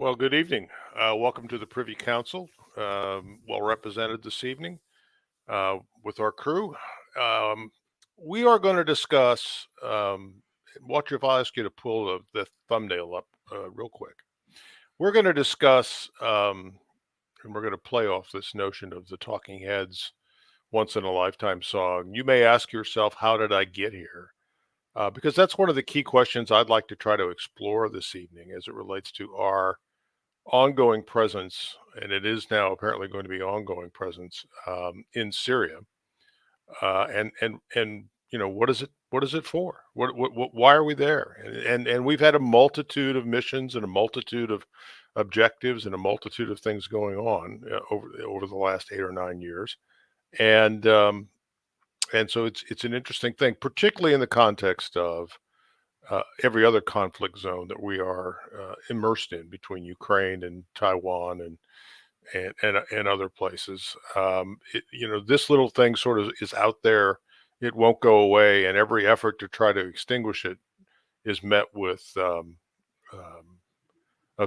Well, good evening. Welcome to the Privy Council. Well represented this evening with our crew. Um, we are going to discuss. Watch if I ask you to pull the thumbnail up real quick. We're going to discuss, and we're going to play off this notion of the Talking Heads once in a lifetime song. You may ask yourself, how did I get here? Because that's one of the key questions I'd like to try to explore this evening as it relates to our ongoing presence, and it is now apparently going to be ongoing presence in Syria. And what is it? What is it for? What why are we there? And we've had a multitude of missions and a multitude of objectives and a multitude of things going on over the last 8 or 9 years. And and so it's an interesting thing, particularly in the context of every other conflict zone that we are immersed in between Ukraine and Taiwan and other places. This little thing sort of is out there. It won't go away, and every effort to try to extinguish it is met with a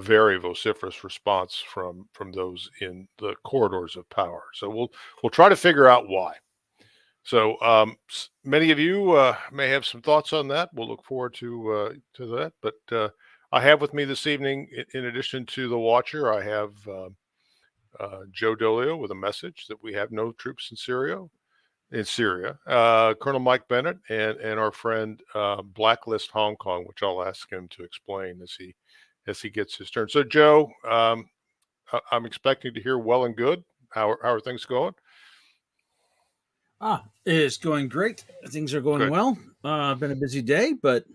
very vociferous response from those in the corridors of power. So we'll try to figure out why. So many of you may have some thoughts on that. We'll look forward to that. But I have with me this evening, in addition to the watcher, I have Joe Dolio with a message that we have no troops in Syria. Colonel Mike Bennett and our friend Blacklist Hong Kong, which I'll ask him to explain as he gets his turn. So Joe, I'm expecting to hear well and good. How are things going? It's going great. Things are going Good. well. Been a busy day, but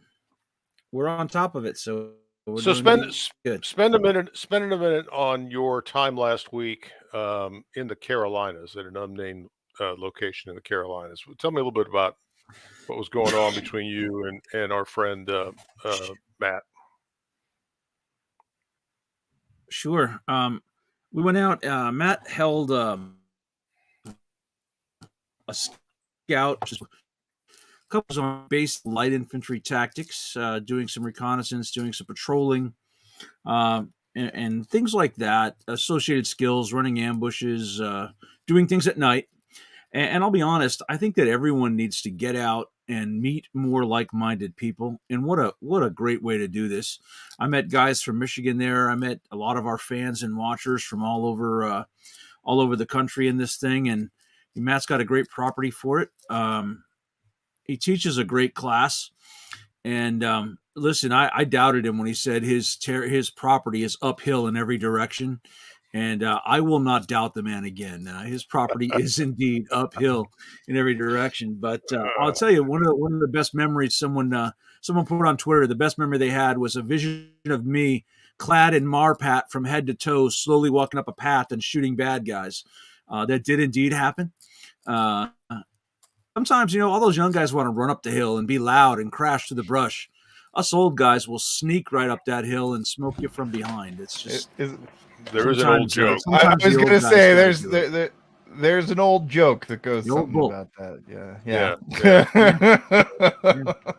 we're on top of it. So we're So doing good. spend a minute on your time last week in the Carolinas at an unnamed location in the Carolinas. Tell me a little bit about what was going on between you and our friend Matt. Sure. We went out. Matt held a scout, just couple on base light infantry tactics, doing some reconnaissance, doing some patrolling, and things like that. Associated skills, running ambushes, doing things at night. And I'll be honest, I think that everyone needs to get out and meet more like-minded people. And what a great way to do this. I met guys from Michigan there. I met a lot of our fans and watchers from all over the country in this thing. And Matt's got a great property for it. He teaches a great class. And listen, I doubted him when he said his property is uphill in every direction. And I will not doubt the man again. His property is indeed uphill in every direction. But I'll tell you, one of the best memories someone put on Twitter, the best memory they had was a vision of me clad in Marpat from head to toe, slowly walking up a path and shooting bad guys. That did indeed happen. Sometimes, all those young guys want to run up the hill and be loud and crash through the brush. Us old guys will sneak right up that hill and smoke you from behind. It's just there is an old joke. I was going to say there's an old joke that goes something about that. Yeah.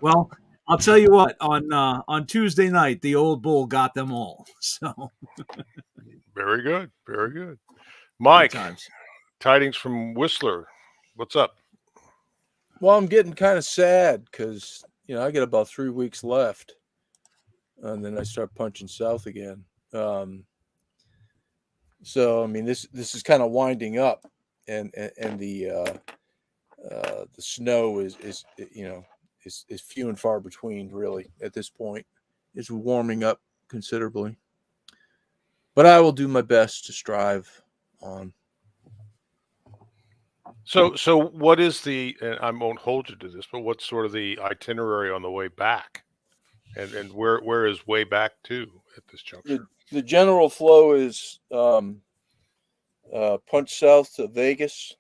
Well, I'll tell you what. On Tuesday night, the old bull got them all. So very good, very good. Mike, tidings from Whistler. What's up? Well, I'm getting kind of sad because, I got about 3 weeks left and then I start punching south again. So, I mean, this is kind of winding up and the snow is few and far between really at this point. It's warming up considerably, but I will do my best to strive on. So what is and I won't hold you to this, but what's sort of the itinerary on the way back? And where is way back to at this juncture? The general flow is punch south to Vegas.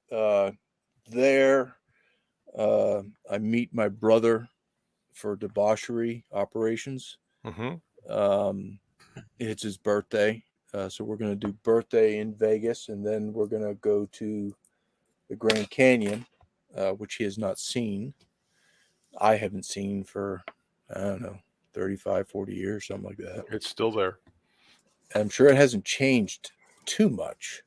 There, I meet my brother for debauchery operations. Mm-hmm. It's his birthday. So we're going to do birthday in Vegas, and then we're going to go to the Grand Canyon, which he has not seen. I haven't seen for, I don't know, 35, 40 years, something like that. It's still there. I'm sure it hasn't changed too much.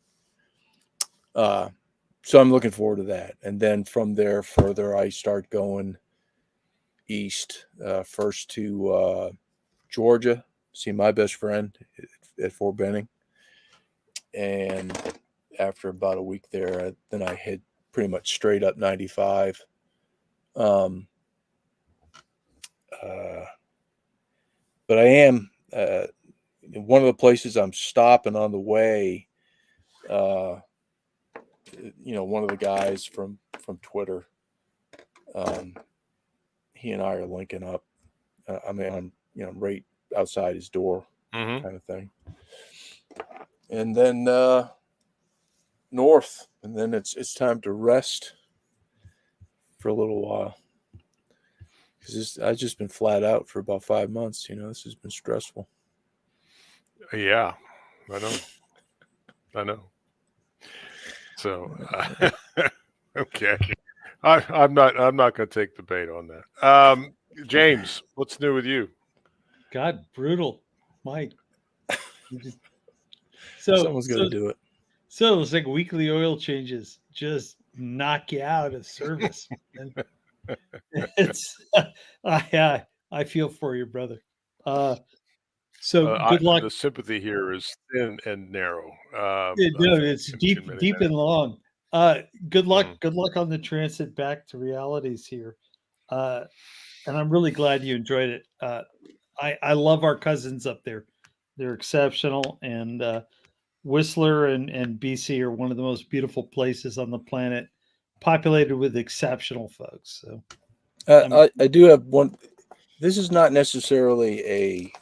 So I'm looking forward to that. And then from there further, I start going east, first to Georgia, see my best friend at Fort Benning. And after about a week there, then I head pretty much straight up 95. But I am one of the places I'm stopping on the way. One of the guys from Twitter, he and I are linking up. I'm right outside his door, kind of thing. And then north, and then it's time to rest for a little while, because I've just been flat out for about 5 months. This has been stressful. Yeah, I know. So, okay, I'm not going to take the bait on that. James, what's new with you? God, brutal, Mike. Someone's got to do it. So it's like weekly oil changes just knock you out of service. And it's I feel for you, brother. So good luck. The sympathy here is thin and narrow. It's deep and long. Good luck. Good luck on the transit back to realities here. And I'm really glad you enjoyed it. I love our cousins up there. They're exceptional. And Whistler and BC are one of the most beautiful places on the planet, populated with exceptional folks. So I do have one. This is not necessarily a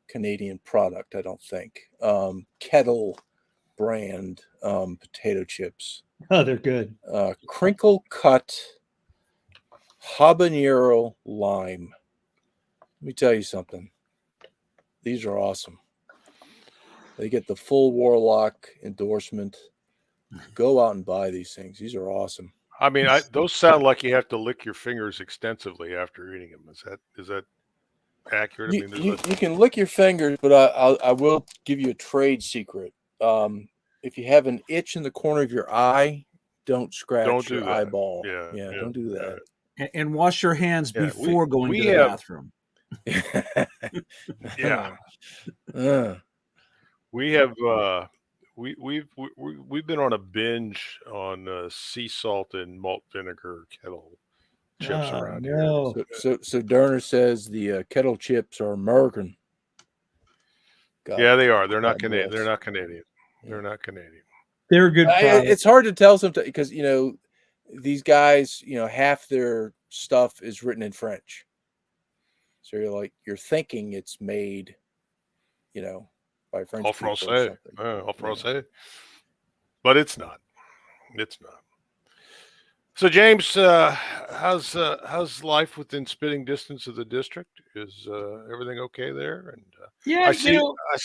Canadian product, I don't think. Kettle brand potato chips. Oh, they're good. Crinkle cut habanero lime. Let me tell you something. These are awesome. They get the full Warlock endorsement. Go out and buy these things. These are awesome. I mean, those sound like you have to lick your fingers extensively after eating them. Is that accurate? You can lick your fingers, but I will give you a trade secret. If you have an itch in the corner of your eye, don't scratch your eyeball. Yeah, don't do that. And wash your hands before going to the bathroom. Yeah. We have we've been on a binge on sea salt and malt vinegar kettle chips around here. So Derner says the kettle chips are American. Yeah, they are. They're not Canadian. They're not Canadian. They're not Canadian. They're a good product. It's hard to tell sometimes because these guys, half their stuff is written in French. So you're thinking it's made, by French en people. français. En français. But it's not. It's not. So James, how's life within spitting distance of the district? Is everything okay there? And I see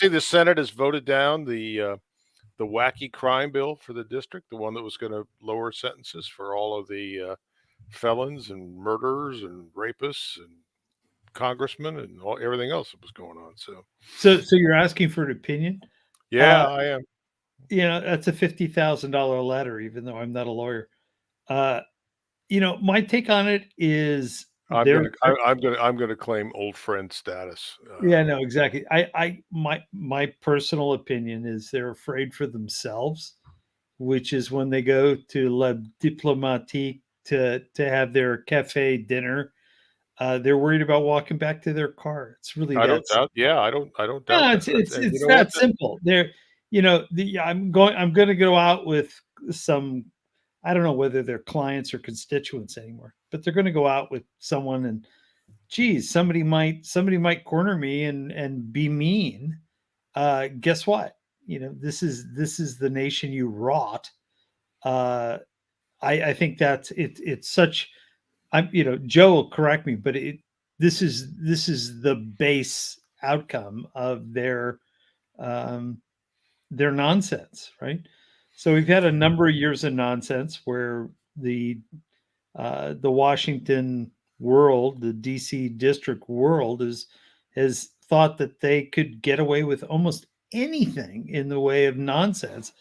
the Senate has voted down the wacky crime bill for the district, the one that was going to lower sentences for all of the felons and murderers and rapists and congressmen and everything else that was going on. So you're asking for an opinion? Yeah, I am. That's a $50,000 letter, even though I'm not a lawyer. My take on it is I'm gonna claim old friend status. No, exactly. My personal opinion is they're afraid for themselves, which is when they go to La Diplomatique to have their cafe dinner. They're worried about walking back to their car. It's really I don't doubt. Yeah, I don't doubt. No, it's that simple. They're I'm going to go out with some. I don't know whether they're clients or constituents anymore, but they're going to go out with someone and, geez, somebody might corner me and be mean. Guess what? This is the nation you wrought. I think that's it's such. Joe will correct me, but this is the base outcome of their nonsense, right? So we've had a number of years of nonsense where the Washington world, the DC district world, has thought that they could get away with almost anything in the way of nonsense,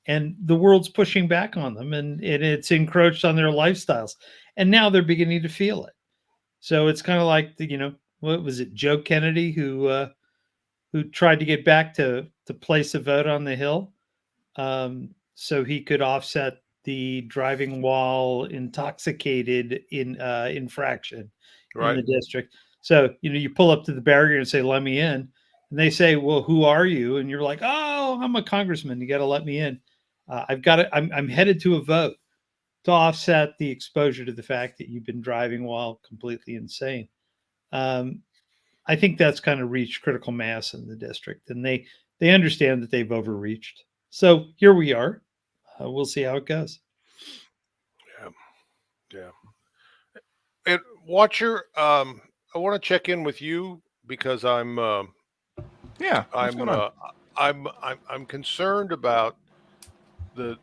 and the world's pushing back on them, and it's encroached on their lifestyles, and now they're beginning to feel it. So it's kind of like what was it, Joe Kennedy, who tried to get back to place a vote on the Hill, so he could offset the driving while intoxicated infraction in the district. So you pull up to the barrier and say, "Let me in," and they say, "Well, who are you?" And you're like, "Oh, I'm a congressman. You got to let me in. I've got it. I'm headed to a vote to offset the exposure to the fact that you've been driving while completely insane." I think that's kind of reached critical mass in the district, and they understand that they've overreached. So here we are. We'll see how it goes. Yeah. And Watcher, I want to check in with you because I'm what's going on? I'm concerned about the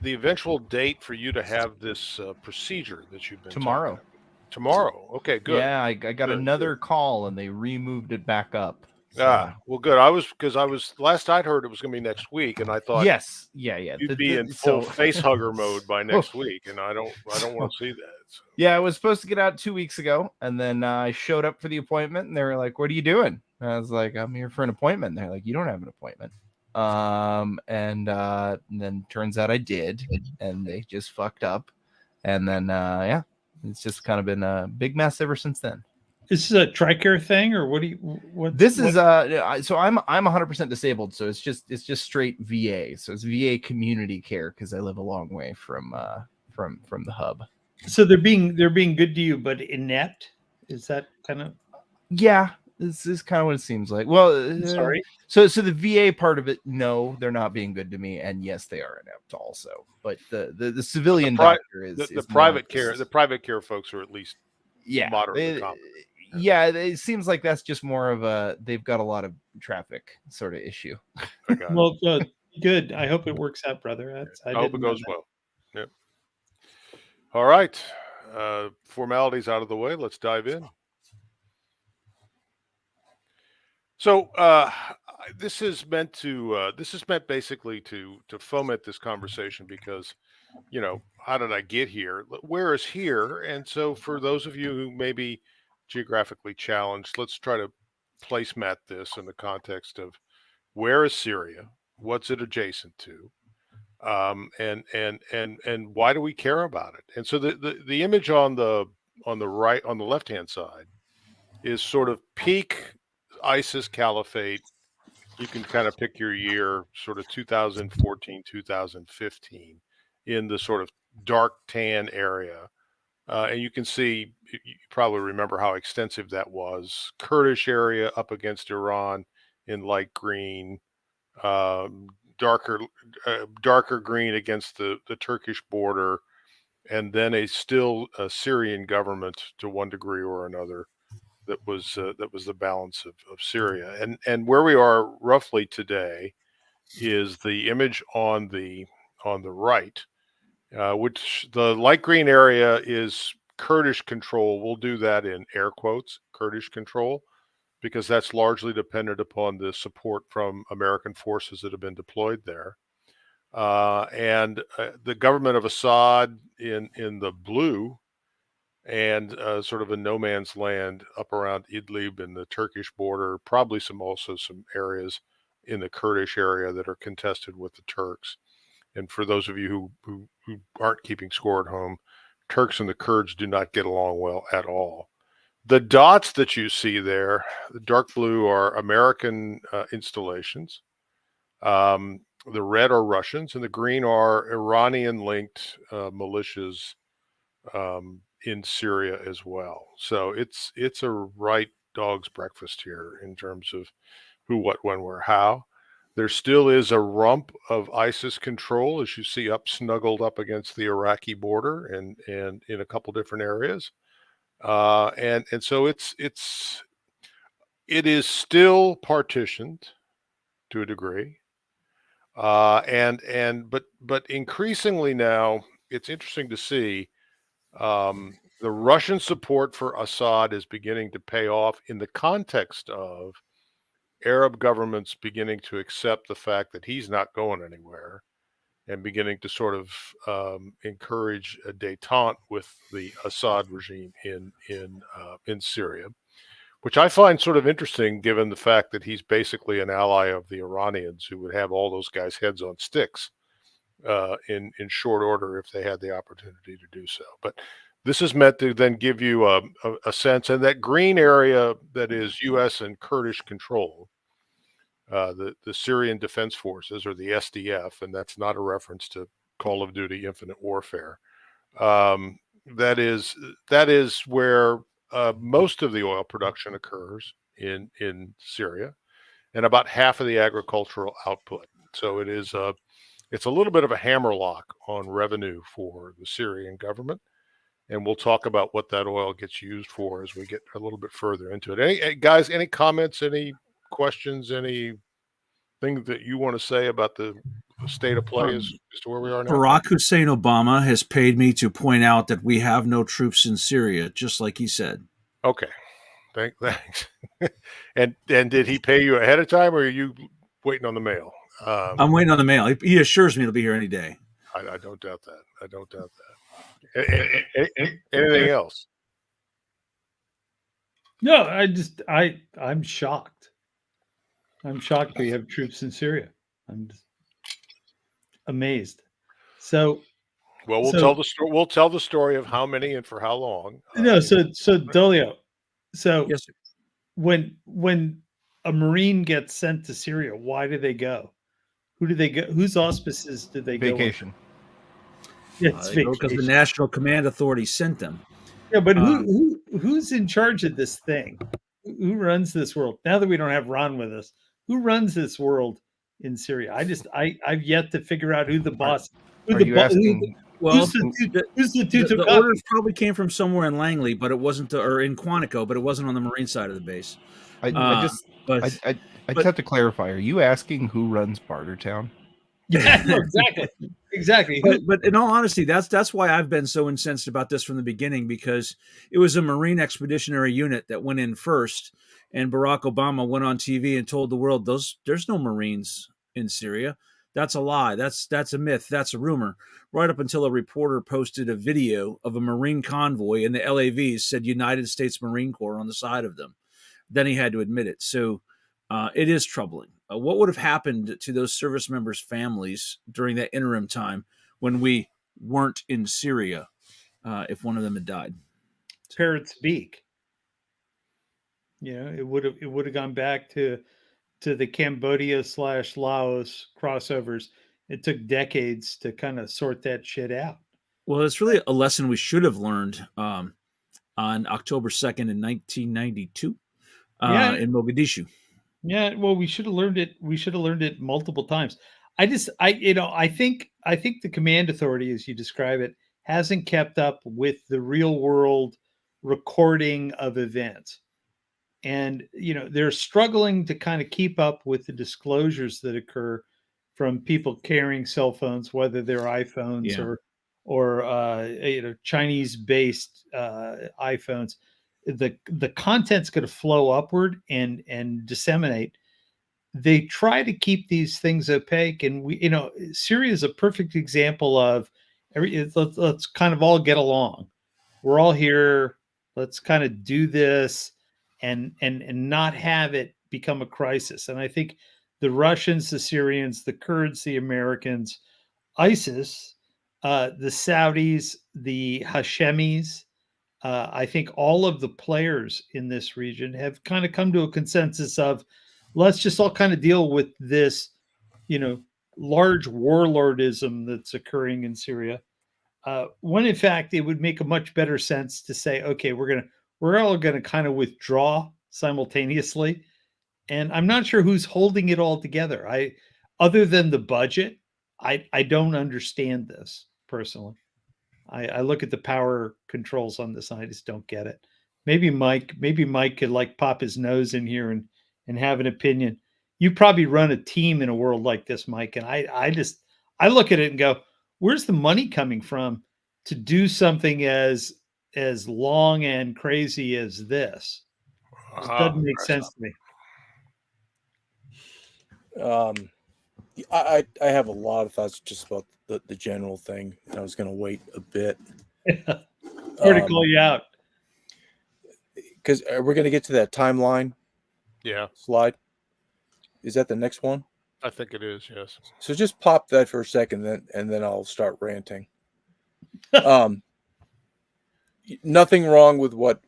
eventual date for you to have this procedure that you've been Tomorrow. talking about. Tomorrow. Okay, good. Yeah, I got another call and they removed it back up. So. Well, good. Because I was last I'd heard it was going to be next week, and I thought yes, you'd be in full face hugger mode by next week, and I don't want to see that. So. Yeah, I was supposed to get out 2 weeks ago, and then I showed up for the appointment, and they were like, "What are you doing?" And I was like, "I'm here for an appointment." And they're like, "You don't have an appointment." And then turns out I did, and they just fucked up, and then yeah, it's just kind of been a big mess ever since then. This is a TRICARE thing, or what do you? So I'm 100% disabled, so it's just straight VA. So it's VA community care because I live a long way from the hub. So they're being good to you, but inept. Is that kind of? Yeah, this is kind of what it seems like. Well, sorry. So the VA part of it, no, they're not being good to me, and yes, they are inept also. But the civilian doctor is the private care. The private care folks are at least moderately competent. Yeah, it seems like that's just more of they've got a lot of traffic sort of issue. Well, good. I hope it works out, brother. I hope it goes well. Yep. All right. Formalities out of the way. Let's dive in. So this is meant basically to foment this conversation because, how did I get here? Where is here? And so for those of you who may be geographically challenged, let's try to placemat this in the context of where is Syria? What's it adjacent to? And why do we care about it? And so the image on the right, on the left-hand side is sort of peak ISIS caliphate. You can kind of pick your year, sort of 2014, 2015, in the sort of dark tan area. And you can see, you probably remember how extensive that was. Kurdish area up against Iran in light green, darker green against the Turkish border, and then a Syrian government to one degree or another. That was the balance of Syria, and where we are roughly today is the image on the right, which the light green area is Kurdish control. We'll do that in air quotes, Kurdish control, because that's largely dependent upon the support from American forces that have been deployed there, and the government of Assad in the blue. And sort of a no man's land up around Idlib and the Turkish border, probably some areas in the Kurdish area that are contested with the Turks. And for those of you who aren't keeping score at home, Turks and the Kurds do not get along well at all. The dots that you see there, the dark blue, are American installations. The red are Russians, and the green are Iranian-linked militias in Syria as well. So it's a right dog's breakfast here in terms of who, what, when, where, how. There still is a rump of ISIS control, as you see, snuggled up against the Iraqi border and in a couple different areas. And so it is still partitioned to a degree. But increasingly now, it's interesting to see the Russian support for Assad is beginning to pay off in the context of Arab governments beginning to accept the fact that he's not going anywhere, and beginning to sort of encourage a détente with the Assad regime in Syria, which I find sort of interesting, given the fact that he's basically an ally of the Iranians, who would have all those guys' heads on sticks in short order if they had the opportunity to do so. But this is meant to then give you a sense, and that green area that is U.S. and Kurdish control, the Syrian Defense Forces, or the SDF, and that's not a reference to Call of Duty Infinite Warfare. That is where most of the oil production occurs in Syria, and about half of the agricultural output. So it's a little bit of a hammerlock on revenue for the Syrian government. And we'll talk about what that oil gets used for as we get a little bit further into it. Guys, any comments, any questions, anything that you want to say about the state of play as to where we are now? Barack Hussein Obama has paid me to point out that we have no troops in Syria, just like he said. Okay. Thanks. And did he pay you ahead of time, or are you waiting on the mail? I'm waiting on the mail. He assures me it'll be here any day. I don't doubt that. I don't doubt that. Anything else? No, I'm shocked. I'm shocked we have troops in Syria. I'm just amazed. So, well, tell the story. We'll tell the story of how many and for how long. No, so Dolio. So yes, sir. When a Marine gets sent to Syria, why do they go? Who do they go? Whose auspices did they go? Vacation. Yes, because the National Command Authority sent them. Yeah, but who's in charge of this thing? Who runs this world? Now that we don't have Ron with us, who runs this world in Syria? I've yet to figure out who the boss. Who's the orders probably came from somewhere in Langley, but it wasn't, or in Quantico, but it wasn't on the Marine side of the base. I just have to clarify. Are you asking who runs Bartertown? Yeah, no, exactly. But in all honesty, that's why I've been so incensed about this from the beginning, because it was a Marine Expeditionary Unit that went in first, and Barack Obama went on TV and told the world there's no Marines in Syria. That's a lie. That's a myth. That's a rumor. Right up until a reporter posted a video of a Marine convoy, and the LAVs said United States Marine Corps on the side of them. Then he had to admit it. So it is troubling. What would have happened to those service members' families during that interim time when we weren't in Syria if one of them had died? Parrot's beak. It would have gone back to the Cambodia/Laos crossovers. It took decades to kind of sort that shit out. Well, it's really a lesson we should have learned on October 2nd in 1992 in Mogadishu. Yeah, well, we should have learned it. We should have learned it multiple times. I think the command authority, as you describe it, hasn't kept up with the real world recording of events. And, they're struggling to kind of keep up with the disclosures that occur from people carrying cell phones, whether they're iPhones or Chinese-based iPhones. The content's going to flow upward and disseminate. They try to keep these things opaque, and Syria is a perfect example of let's kind of all get along. We're all here. Let's kind of do this and not have it become a crisis. And I think the Russians, the Syrians, the Kurds, the Americans, ISIS, the Saudis, the Hashemis, I think all of the players in this region have kind of come to a consensus of let's just all kind of deal with this, large warlordism that's occurring in Syria. When in fact it would make a much better sense to say, okay, we're all going to kind of withdraw simultaneously. And I'm not sure who's holding it all together. Other than the budget, I don't understand this personally. I look at the power controls on this and I just don't get it. Maybe Mike could pop his nose in here and have an opinion. You probably run a team in a world like this, Mike. And I look at it and go, where's the money coming from to do something as long and crazy as this? It doesn't make sense to me. I have a lot of thoughts just about the general thing. I was going to wait a bit. Sorry to call you out. Because we're going to get to that timeline Yeah, slide. Is that the next one? I think it is. Yes. So just pop that for a second, and then I'll start ranting. Nothing wrong with what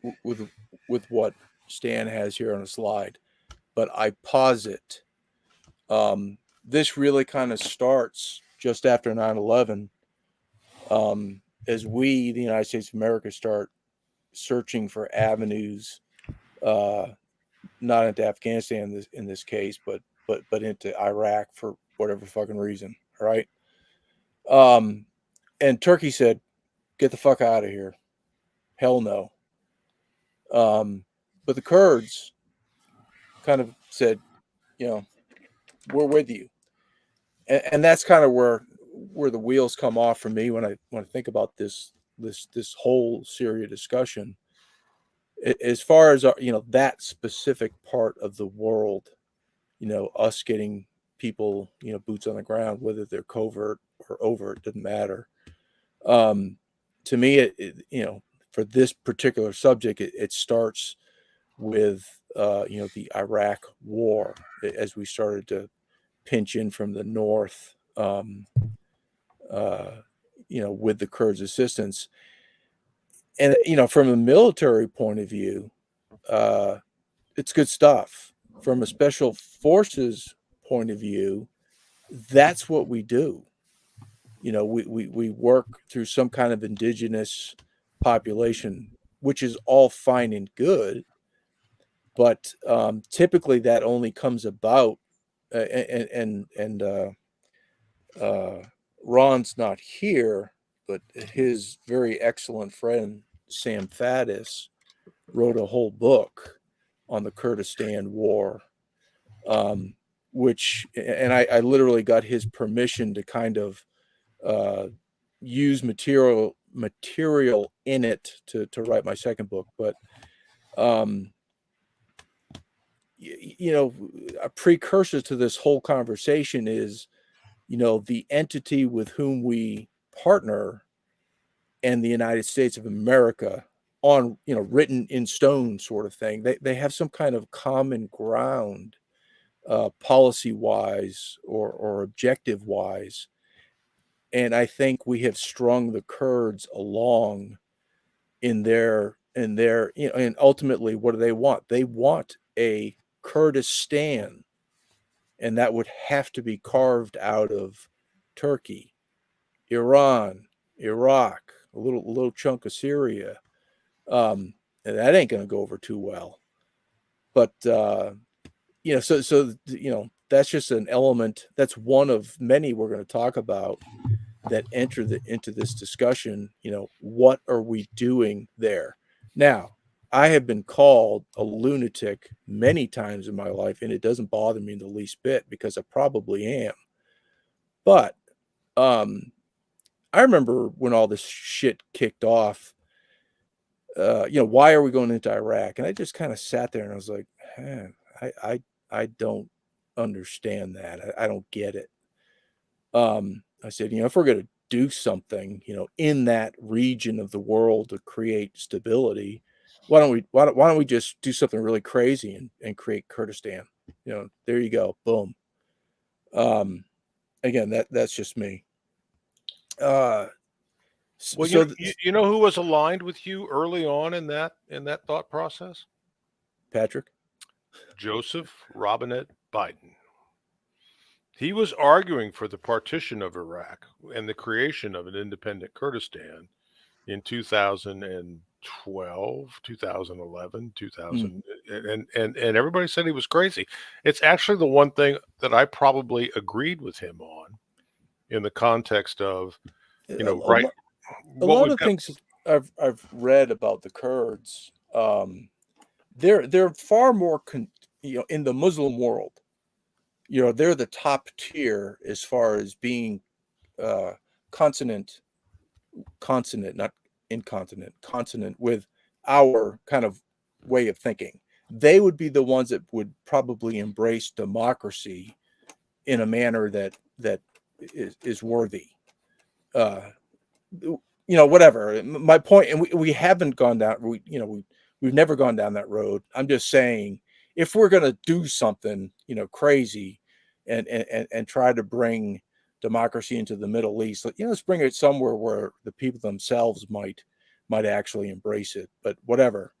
Stan has here on the slide, but I posit this really kind of starts just after 9/11, as we, the United States of America, start searching for avenues, not into Afghanistan in this case, but into Iraq for whatever fucking reason, right? And Turkey said, "Get the fuck out of here." Hell no. But the Kurds kind of said, we're with you. And that's kind of where the wheels come off for me when I think about this whole Syria discussion. As far as that specific part of the world, us getting people, boots on the ground, whether they're covert or overt, doesn't matter. To me, for this particular subject, it starts with the Iraq war, as we started to pinch in from the north, with the Kurds' assistance. And from a military point of view, it's good stuff. From a special forces point of view, that's what we do. We work through some kind of indigenous population, which is all fine and good, but typically that only comes about, and Ron's not here, but his very excellent friend Sam Faddis wrote a whole book on the Kurdistan War, which, and I literally got his permission to kind of use material in it to write my second book. But a precursor to this whole conversation is the entity with whom we partner and the United States of America on written in stone sort of thing. They have some kind of common ground, policy wise or objective wise. And I think we have strung the Kurds along in their and ultimately, what do they want? They want a Kurdistan, and that would have to be carved out of Turkey, Iran, Iraq, a little chunk of Syria. And that ain't going to go over too well. But so that's just an element. That's one of many we're going to talk about that enter into this discussion. What are we doing there? Now, I have been called a lunatic many times in my life, and it doesn't bother me in the least bit, because I probably am. But I remember when all this shit kicked off, why are we going into Iraq? And I just kind of sat there and I was like, man, I don't understand that. I don't get it. I said, if we're going to do something, in that region of the world to create stability, why don't we just do something really crazy and create Kurdistan? There you go. Boom. Again, that's just me. Well, you know who was aligned with you early on in that thought process? Patrick? Joseph Robinette Biden. He was arguing for the partition of Iraq and the creation of an independent Kurdistan in 2012, 2011, 2000, and everybody said he was crazy. It's actually the one thing that I probably agreed with him on, in the context of, right. A lot of things I've read about the Kurds, they're far more in the Muslim world. They're the top tier as far as being consonant, not incontinent, consonant with our kind of way of thinking. They would be the ones that would probably embrace democracy in a manner that is worthy. Whatever. My point, and we haven't gone down. We've never gone down that road. I'm just saying, if we're going to do something, crazy, and try to bring democracy into the Middle East, let's bring it somewhere where the people themselves might actually embrace it. But whatever.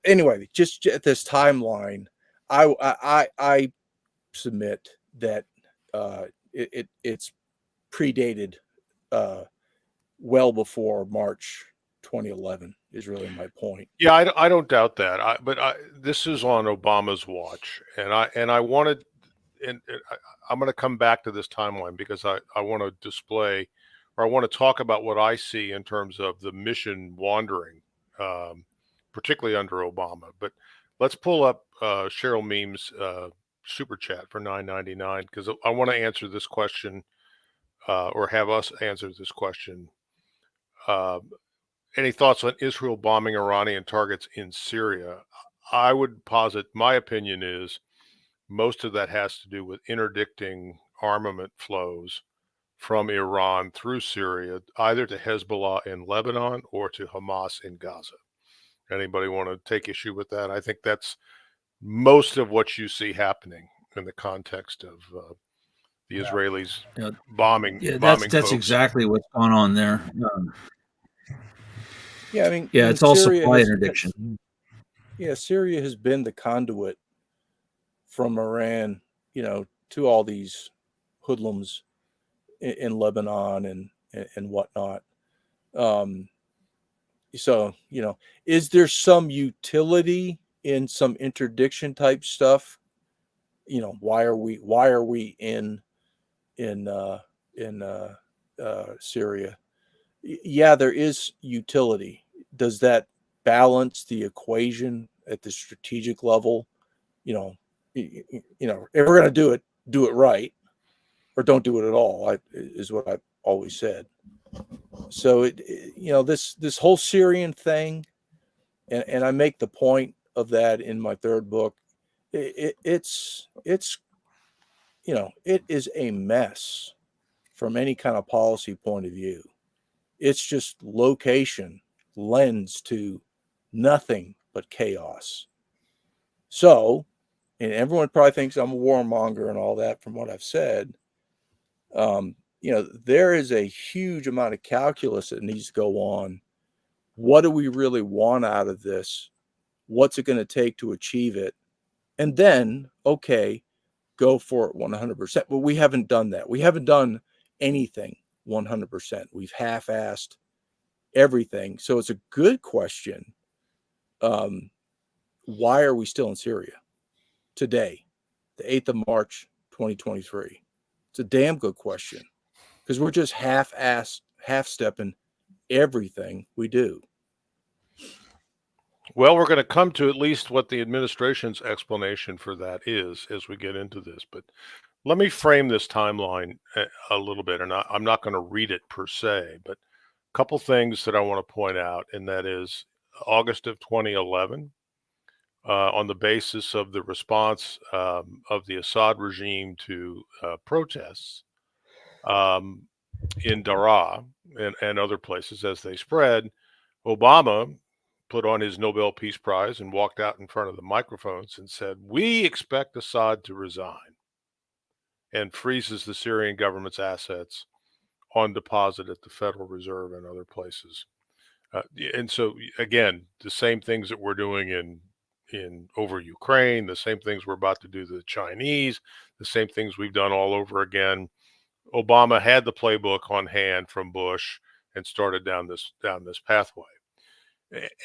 Anyway, just at this timeline, I submit that it's predated well before March 2011 is really my point. Yeah, I don't doubt that. This is on Obama's watch, and I wanted, and I'm going to come back to this timeline because I want to display, or I want to talk about what I see in terms of the mission wandering, particularly under Obama. But let's pull up Cheryl Meem's super chat for $9.99 because I want to answer this question, or have us answer this question. Any thoughts on Israel bombing Iranian targets in Syria? I would posit, my opinion is most of that has to do with interdicting armament flows from Iran through Syria, either to Hezbollah in Lebanon or to Hamas in Gaza. Anybody want to take issue with that? I think that's most of what you see happening in the context of the Israelis bombing. Yeah, bombing that's folks. exactly what's going on there. Yeah, I mean, it's all Syria supply interdiction. Syria has been the conduit from Iran, to all these hoodlums in Lebanon and whatnot. So, is there some utility in some interdiction type stuff? Why are we in Syria? Yeah, there is utility. Does that balance the equation at the strategic level? If we're going to do it right, or don't do it at all, is what I've always said. So this whole Syrian thing, and I make the point of that in my third book. It's it is a mess from any kind of policy point of view. It's just location lends to nothing but chaos. So, and everyone probably thinks I'm a warmonger and all that from what I've said. There is a huge amount of calculus that needs to go on. What do we really want out of this? What's it going to take to achieve it? And then, okay, go for it 100%. But we haven't done that. We haven't done anything 100%. We've half-assed everything. So it's a good question. Why are we still in Syria today, the 8th of March, 2023? It's a damn good question because we're just half-stepping everything we do. Well, we're going to come to at least what the administration's explanation for that is as we get into this. But let me frame this timeline a little bit, and I'm not going to read it per se, but a couple things that I want to point out, and that is August of 2011, on the basis of the response of the Assad regime to protests in Daraa and other places as they spread, Obama put on his Nobel Peace Prize and walked out in front of the microphones and said, "We expect Assad to resign," and freezes the Syrian government's assets on deposit at the Federal Reserve and other places. And so, again, the same things that we're doing in over Ukraine, the same things we're about to do to the Chinese, the same things we've done all over again. Obama had the playbook on hand from Bush and started down this pathway.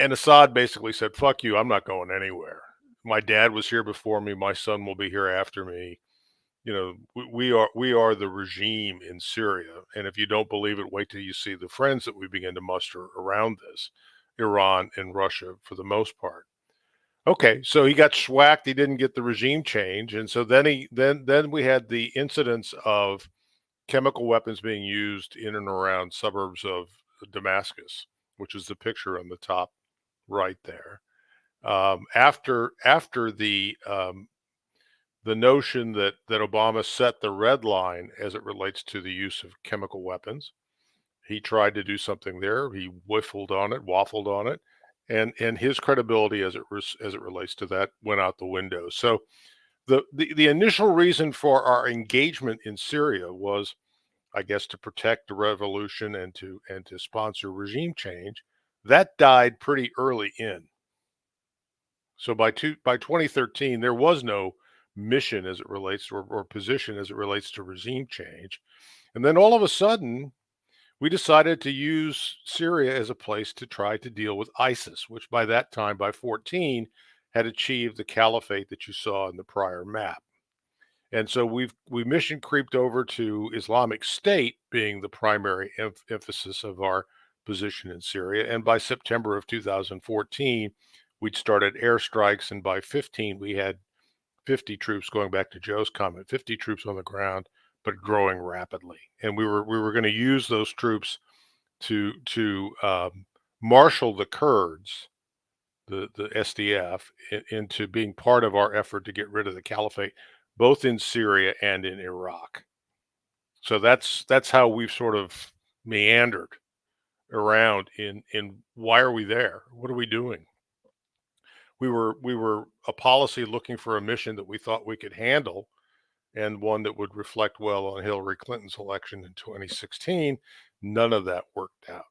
And Assad basically said, "Fuck you, I'm not going anywhere. My dad was here before me. My son will be here after me. We are the regime in Syria. And if you don't believe it, wait till you see the friends that we begin to muster around this, Iran and Russia for the most part." Okay, so he got schwacked. He didn't get the regime change, and so then we had the incidents of chemical weapons being used in and around suburbs of Damascus, which is the picture on the top right there. After the the notion that Obama set the red line as it relates to the use of chemical weapons. He tried to do something there. He waffled on it, and his credibility as it relates to that went out the window. So the initial reason for our engagement in Syria was, I guess, to protect the revolution and to sponsor regime change. That died pretty early in. So by 2013, there was no mission as it relates or position as it relates to regime change. And then all of a sudden, we decided to use Syria as a place to try to deal with ISIS, which by that time, by 14, had achieved the caliphate that you saw in the prior map. And so we mission creeped over to Islamic State being the primary emphasis of our position in Syria. And by September of 2014, we'd started airstrikes, and by 15, we had 50 troops, going back to Joe's comment, 50 troops on the ground, but growing rapidly. And we were going to use those troops to marshal the Kurds, the SDF, into being part of our effort to get rid of the caliphate, both in Syria and in Iraq. So that's how we've sort of meandered around in why are we there? What are we doing? We were a policy looking for a mission that we thought we could handle, and one that would reflect well on Hillary Clinton's election in 2016. None of that worked out.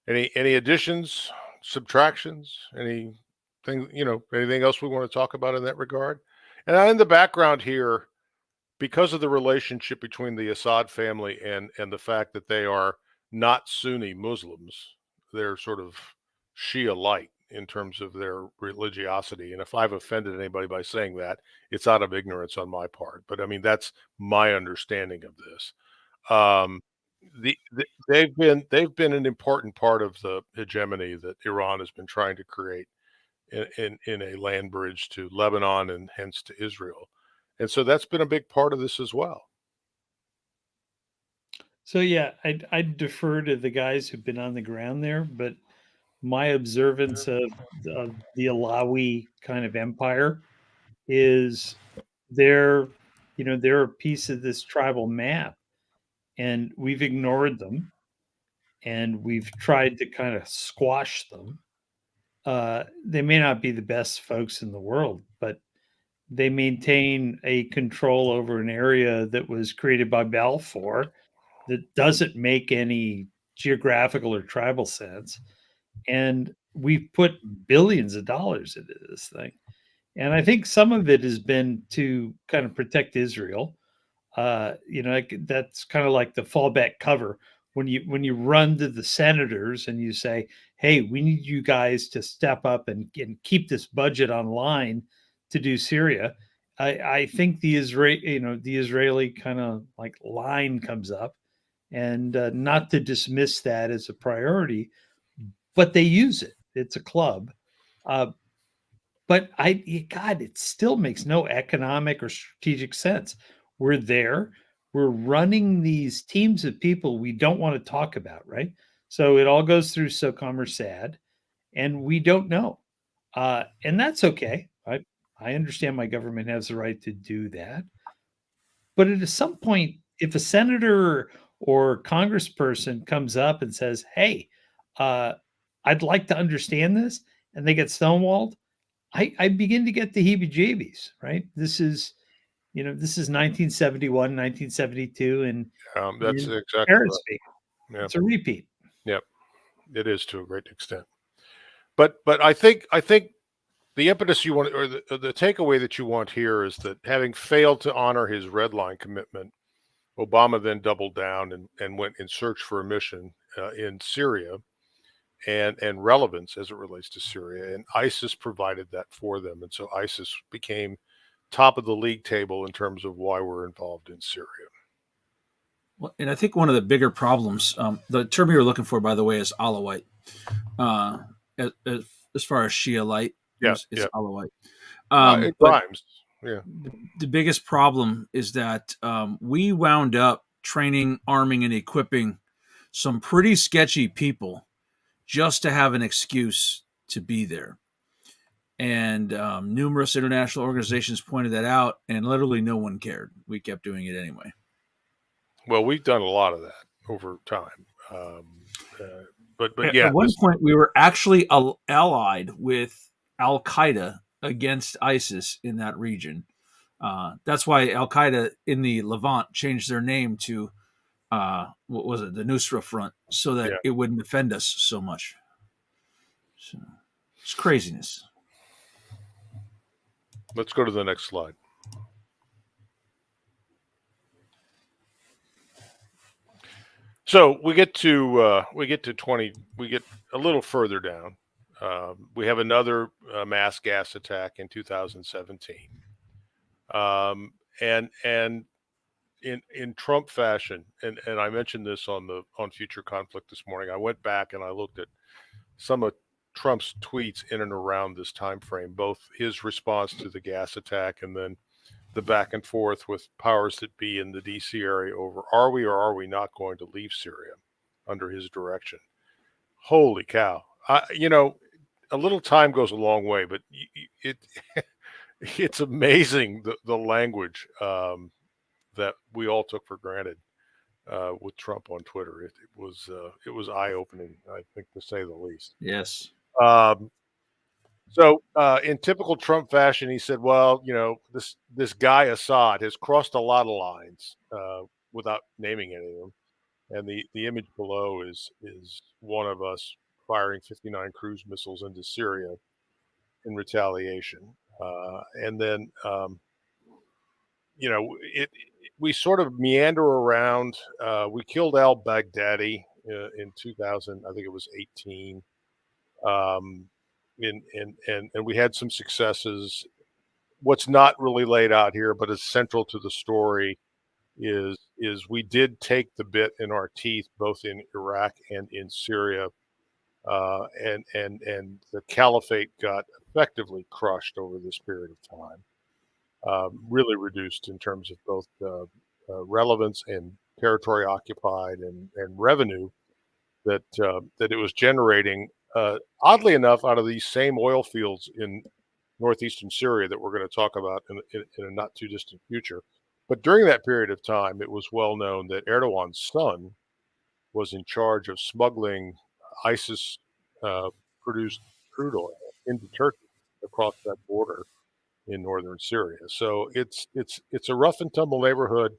Any additions, subtractions, anything else we want to talk about in that regard? And in the background here, because of the relationship between the Assad family and the fact that they are not Sunni Muslims, they're sort of Shia light in terms of their religiosity. And if I've offended anybody by saying that, it's out of ignorance on my part. But I mean, that's my understanding of this. They've been an important part of the hegemony that Iran has been trying to create in a land bridge to Lebanon and hence to Israel. And so that's been a big part of this as well. So yeah, I'd defer to the guys who've been on the ground there, but my observance of the Alawi kind of empire is they're they're a piece of this tribal map, and we've ignored them, and we've tried to kind of squash them. They may not be the best folks in the world, but they maintain a control over an area that was created by Balfour that doesn't make any geographical or tribal sense. And we've put billions of dollars into this thing. And I think some of it has been to kind of protect Israel. That's kind of like the fallback cover when you run to the senators and you say, "Hey, we need you guys to step up and keep this budget online to do Syria." I think the Israeli kind of like line comes up, and not to dismiss that as a priority, but they use it. It's a club. But God, it still makes no economic or strategic sense. We're there. We're running these teams of people we don't want to talk about, right? So it all goes through SOCOM or SAD, and we don't know. And that's okay. I understand my government has the right to do that. But at some point, if a senator or congressperson comes up and says, "Hey, I'd like to understand this," and they get stonewalled, I begin to get the heebie-jeebies, right? This is 1971, 1972, and That's exactly Paris right. speak. Yeah. It's a repeat. Yep, it is to a great extent. But I think the impetus you want, or the takeaway that you want here, is that having failed to honor his red line commitment, Obama then doubled down and went in search for a mission in Syria and relevance as it relates to Syria. And ISIS provided that for them. And so ISIS became top of the league table in terms of why we're involved in Syria. Well, and I think one of the bigger problems, the term you're looking for, by the way, is Alawite. As far as Shia light, is Alawite. It rhymes. Yeah. The biggest problem is that we wound up training, arming, and equipping some pretty sketchy people just to have an excuse to be there. And numerous international organizations pointed that out, and literally no one cared. We kept doing it anyway. Well, we've done a lot of that over time. But yeah, at one point we were actually allied with Al Qaeda against ISIS in that region. That's why Al Qaeda in the Levant changed their name to what was it, the Nusra Front, so that it wouldn't offend us so much. So it's craziness. Let's go to the next slide. So we get to 20. We get a little further down. We have another mass gas attack in 2017, and in Trump fashion, and I mentioned this on Future Conflict this morning. I went back and I looked at some of Trump's tweets in and around this time frame, both his response to the gas attack and then the back and forth with powers that be in the DC area over are we or are we not going to leave Syria under his direction. Holy cow. A little time goes a long way, but it's amazing the language that we all took for granted with Trump on Twitter. It was eye-opening, I think, to say the least. Yes. So in typical Trump fashion, he said, well, this guy Assad has crossed a lot of lines without naming any of them. And the image below is one of us firing 59 cruise missiles into Syria in retaliation. And then, we sort of meander around. We killed al-Baghdadi in 2000, I think it was 18. And we had some successes. What's not really laid out here, but is central to the story, is we did take the bit in our teeth both in Iraq and in Syria, and the caliphate got effectively crushed over this period of time, really reduced in terms of both relevance and territory occupied and revenue that it was generating. Oddly enough, out of these same oil fields in northeastern Syria that we're going to talk about in a not too distant future. But during that period of time, it was well known that Erdogan's son was in charge of smuggling ISIS produced crude oil into Turkey across that border in northern Syria. So it's a rough and tumble neighborhood.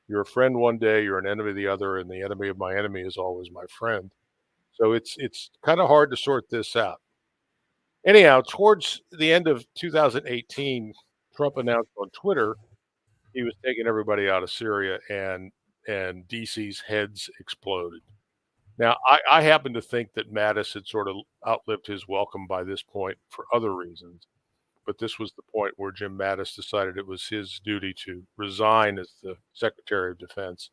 You're a friend one day, you're an enemy the other, and the enemy of my enemy is always my friend. So it's kind of hard to sort this out. Anyhow, towards the end of 2018, Trump announced on Twitter he was taking everybody out of Syria, and DC's heads exploded. Now, I happen to think that Mattis had sort of outlived his welcome by this point for other reasons, but this was the point where Jim Mattis decided it was his duty to resign as the Secretary of Defense,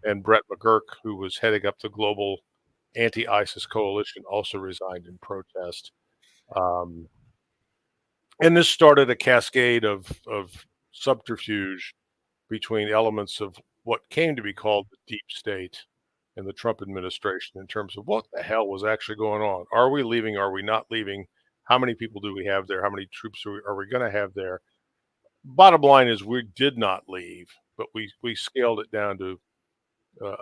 and Brett McGurk, who was heading up the global anti-ISIS coalition, also resigned in protest. And this started a cascade of subterfuge between elements of what came to be called the deep state and the Trump administration in terms of what the hell was actually going on. Are we leaving? Are we not leaving? How many people do we have there? How many troops are we going to have there? Bottom line is we did not leave, but we scaled it down to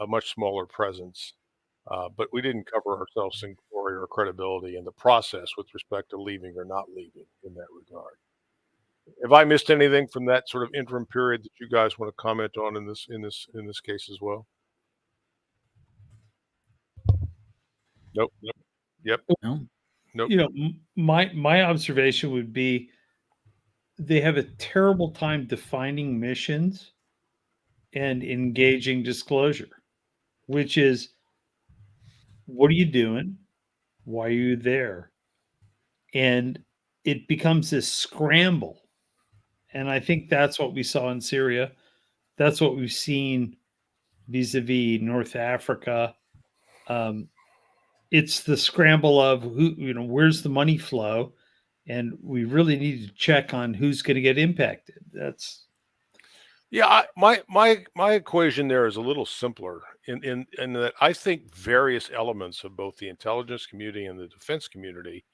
a much smaller presence. But we didn't cover ourselves in glory or credibility in the process with respect to leaving or not leaving in that regard. Have I missed anything from that sort of interim period that you guys want to comment on in this case as well? Nope. Yep. No. Nope. My observation would be they have a terrible time defining missions and engaging disclosure, which is, what are you doing? Why are you there? And it becomes this scramble. And I think that's what we saw in Syria. That's what we've seen vis-a-vis North Africa. It's the scramble of where's the money flow, and we really need to check on who's going to get impacted. That's my equation there is a little simpler in that I think various elements of both the intelligence community and the defense community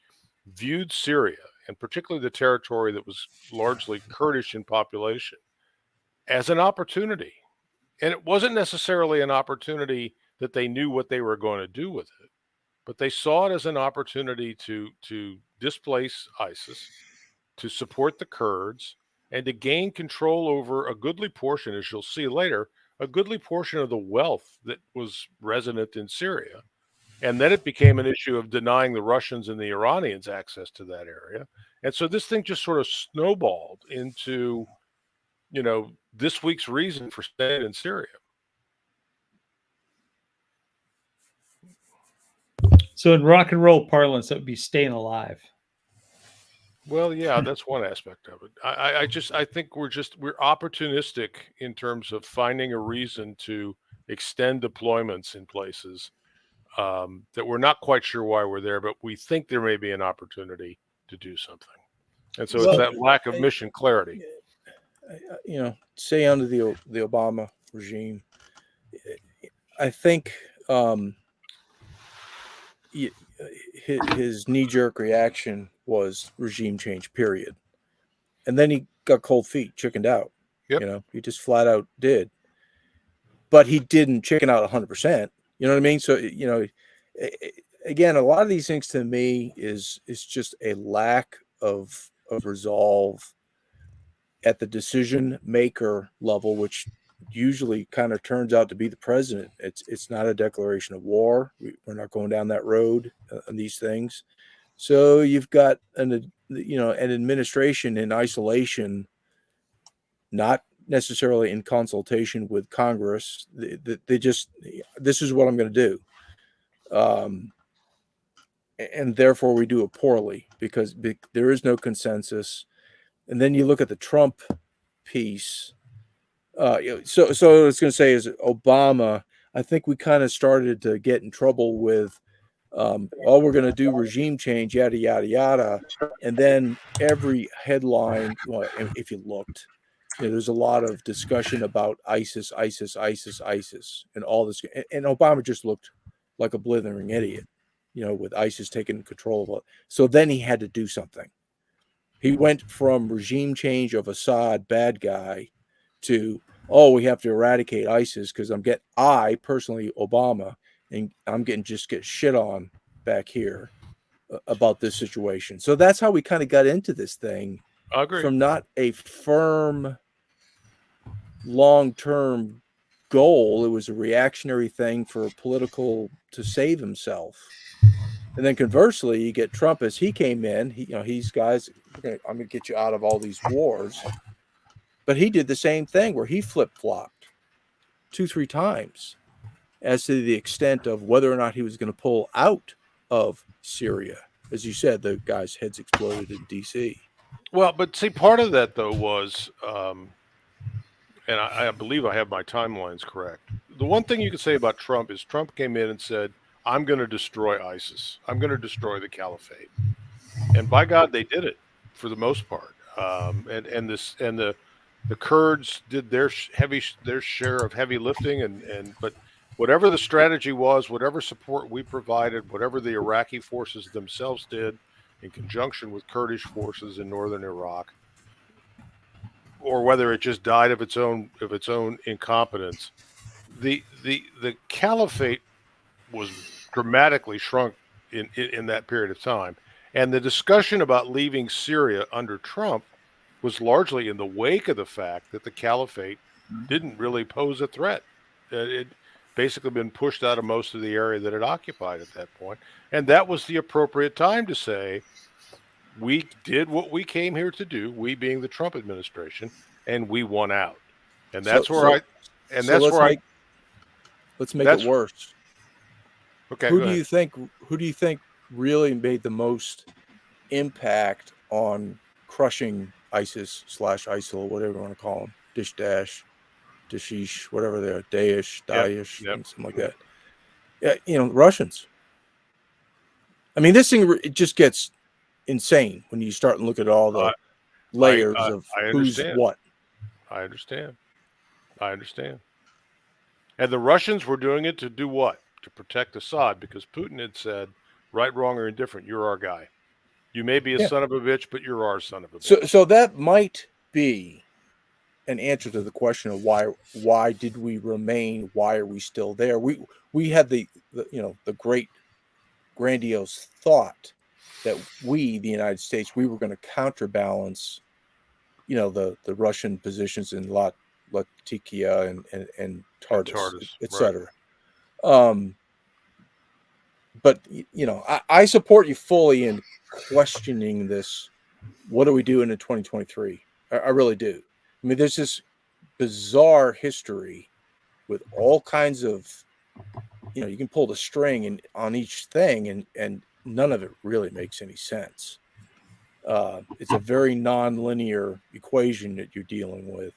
viewed Syria, and particularly the territory that was largely Kurdish in population, as an opportunity. And it wasn't necessarily an opportunity that they knew what they were going to do with it, but they saw it as an opportunity to displace ISIS, to support the Kurds, and to gain control over a goodly portion, as you'll see later, a goodly portion of the wealth that was resident in Syria. And then it became an issue of denying the Russians and the Iranians access to that area. And so this thing just sort of snowballed into, this week's reason for staying in Syria. So in rock and roll parlance, that would be staying alive. Well, yeah, that's one aspect of it. I think we're opportunistic in terms of finding a reason to extend deployments in places that we're not quite sure why we're there, but we think there may be an opportunity to do something. And so it's that lack of mission clarity. Say under the Obama regime, I think his knee-jerk reaction was regime change, period. And then he got cold feet, chickened out. Yep. He just flat out did. But he didn't chicken out 100%. You know what I mean? So, again, a lot of these things to me is just a lack of resolve at the decision maker level, which usually kind of turns out to be the president. It's not a declaration of war. We're not going down that road on these things. So you've got an administration in isolation, not necessarily in consultation with Congress. They just, this is what I'm going to do. And therefore we do it poorly because there is no consensus. And then you look at the Trump piece. So what I was going to say is Obama, I think we kind of started to get in trouble with, we're going to do regime change, yada, yada, yada. And then every headline, if you looked, there's a lot of discussion about ISIS, and all this. And Obama just looked like a blithering idiot, with ISIS taking control of it. So then he had to do something. He went from regime change of Assad, bad guy, to, we have to eradicate ISIS because I personally, Obama, and I'm getting shit on back here about this situation. So that's how we kind of got into this thing. I agree. From not a firm long-term goal. It was a reactionary thing for political to save himself. And then conversely, you get Trump as he came in. He's guys, I'm going to get you out of all these wars. But he did the same thing where he flip-flopped 2-3 times as to the extent of whether or not he was going to pull out of Syria. As you said, the guy's heads exploded in D.C. Well, but see, part of that, though, was, and I believe I have my timelines correct. The one thing you could say about Trump is Trump came in and said, I'm going to destroy ISIS. I'm going to destroy the caliphate. And by God, they did it for the most part. And the Kurds did their share of heavy lifting. But whatever the strategy was, whatever support we provided, whatever the Iraqi forces themselves did in conjunction with Kurdish forces in northern Iraq, or whether it just died of its own incompetence, the caliphate was dramatically shrunk in that period of time. And the discussion about leaving Syria under Trump was largely in the wake of the fact that the caliphate didn't really pose a threat. It basically been pushed out of most of the area that it occupied at that point. And that was the appropriate time to say, we did what we came here to do, we being the Trump administration, and we won out. And that's let's make it worse. Okay. Who do you think really made the most impact on crushing ISIS/ISIL, whatever you want to call them, Dashish, whatever they're, Daesh, something like that? Yeah, Russians. I mean, this thing, it just gets insane when you start and look at all the layers of who's what. I understand. And the Russians were doing it to do what? To protect Assad, because Putin had said, right, wrong, or indifferent, you're our guy. You may be a Yeah. son of a bitch, but you're our son of a bitch. So that might be an answer to the question of why did we remain? Why are we still there? We had the great grandiose thought that we, the United States, we were going to counterbalance, the Russian positions in Latakia and Tartus, etc. But I support you fully in questioning this. What are we doing in 2023? I really do. I mean, there's this bizarre history with all kinds of, you can pull the string on each thing, and none of it really makes any sense. It's a very non-linear equation that you're dealing with,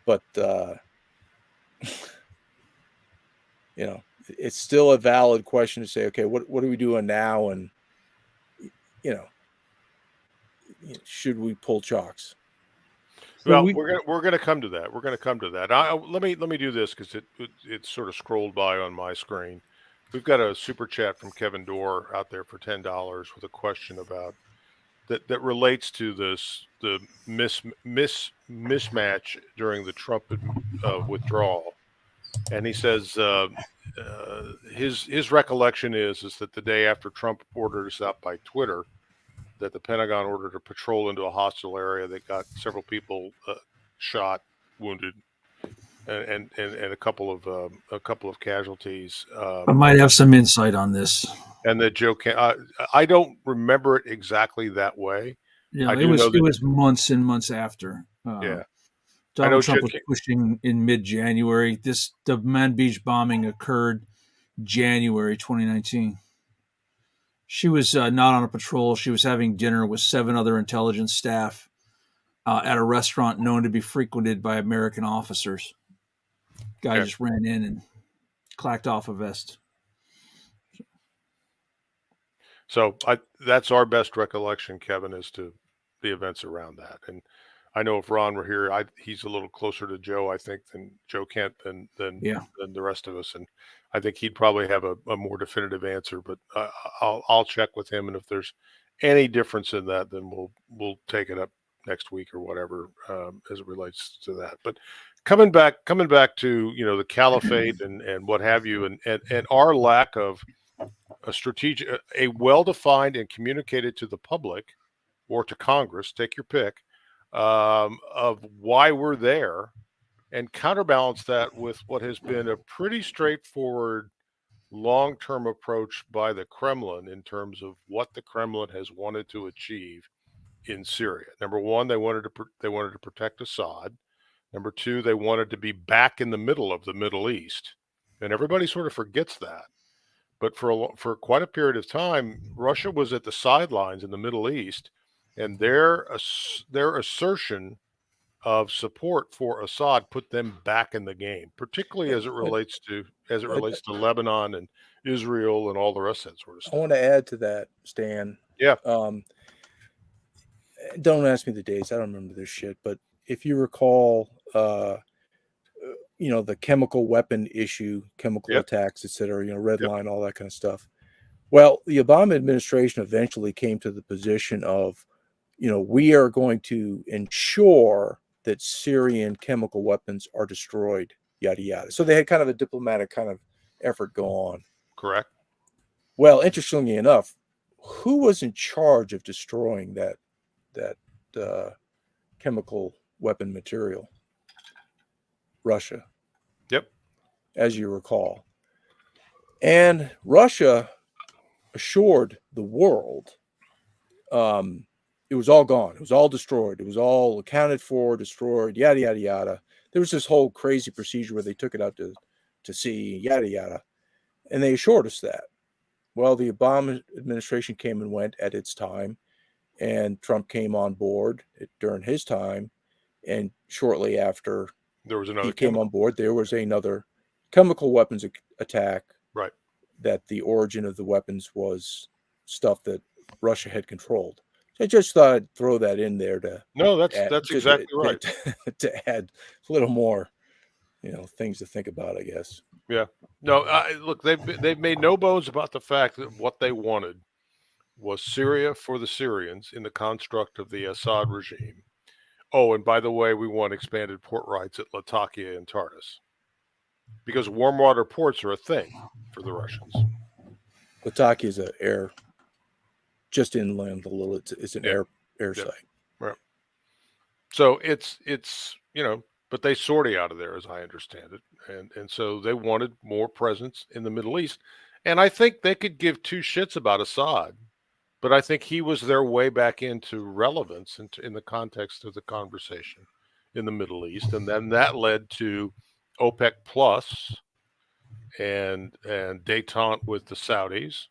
but it's still a valid question to say, okay, what are we doing now, and should we pull chalks? Well, we're gonna come to that. We're gonna come to that. Let me do this because it sort of scrolled by on my screen. We've got a super chat from Kevin Dorr out there for $10 with a question about that relates to the mismatch during the Trump withdrawal, and he says his recollection is that the day after Trump ordered us out by Twitter, that the Pentagon ordered a patrol into a hostile area that got several people shot, wounded, and a couple of casualties. I might have some insight on this. And that Joe I don't remember it exactly that way. Yeah, it was months and months after. Yeah, Donald Trump was pushing in mid-January. The Man Beach bombing occurred January 2019. She was not on a patrol. She was having dinner with 7 other intelligence staff at a restaurant known to be frequented by American officers. Guy just ran in and clacked off a vest. So that's our best recollection, Kevin, as to the events around that. And I know if Ron were here, he's a little closer to Joe, I think, than Joe Kent than the rest of us. And I think he'd probably have a more definitive answer. But I'll check with him, and if there's any difference in that, then we'll take it up next week or whatever as it relates to that. But coming back to the caliphate and what have you, and our lack of a well-defined and communicated to the public or to Congress, take your pick, of why we're there, and counterbalance that with what has been a pretty straightforward long-term approach by the Kremlin in terms of what the Kremlin has wanted to achieve in Syria. Number one, they wanted to protect Assad. Number two, they wanted to be back in the middle of the Middle East, and everybody sort of forgets that. But for quite a period of time, Russia was at the sidelines in the Middle East, and their assertion of support for Assad put them back in the game, particularly as it relates to Lebanon and Israel and all the rest of that sort of stuff. I want to add to that, Stan. Yeah. Don't ask me the dates. I don't remember this shit. But if you recall, the chemical weapon issue, chemical attacks, et cetera, red line, all that kind of stuff. Well, the Obama administration eventually came to the position of, we are going to ensure that Syrian chemical weapons are destroyed, yada, yada. So they had kind of a diplomatic kind of effort go on. Correct. Well, interestingly enough, who was in charge of destroying that chemical weapon material? Russia. Yep. As you recall. And Russia assured the world it was all gone. It was all destroyed. It was all accounted for, destroyed, yada, yada, yada. There was this whole crazy procedure where they took it out to sea, yada, yada. And they assured us that. Well, the Obama administration came and went at its time, and Trump came on board during his time. And shortly after he came on board, there was another chemical weapons attack. Right. That the origin of the weapons was stuff that Russia had controlled. So I just thought I'd throw that in there that's exactly right. To add a little more, things to think about, I guess. Yeah. No, look, they've made no bones about the fact that what they wanted was Syria for the Syrians in the construct of the Assad regime. Oh, and by the way, we want expanded port rights at Latakia and Tartus, because warm water ports are a thing for the Russians. Latakia is an air, just inland a little. It's an air site. Right. So it's but they sortie out of there, as I understand it, and so they wanted more presence in the Middle East, and I think they could give two shits about Assad, but I think he was their way back into relevance in the context of the conversation in the Middle East, and then that led to OPEC Plus and détente with the Saudis,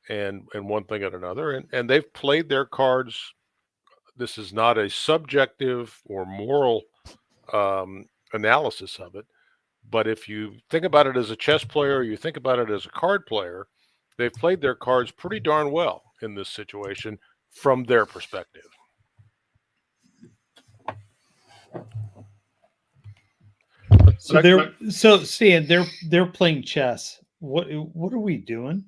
and one thing and another, and they've played their cards. This is not a subjective or moral analysis of it, but if you think about it as a chess player, you think about it as a card player, they've played their cards pretty darn well in this situation from their perspective. So Stan, they're playing chess. What are we doing?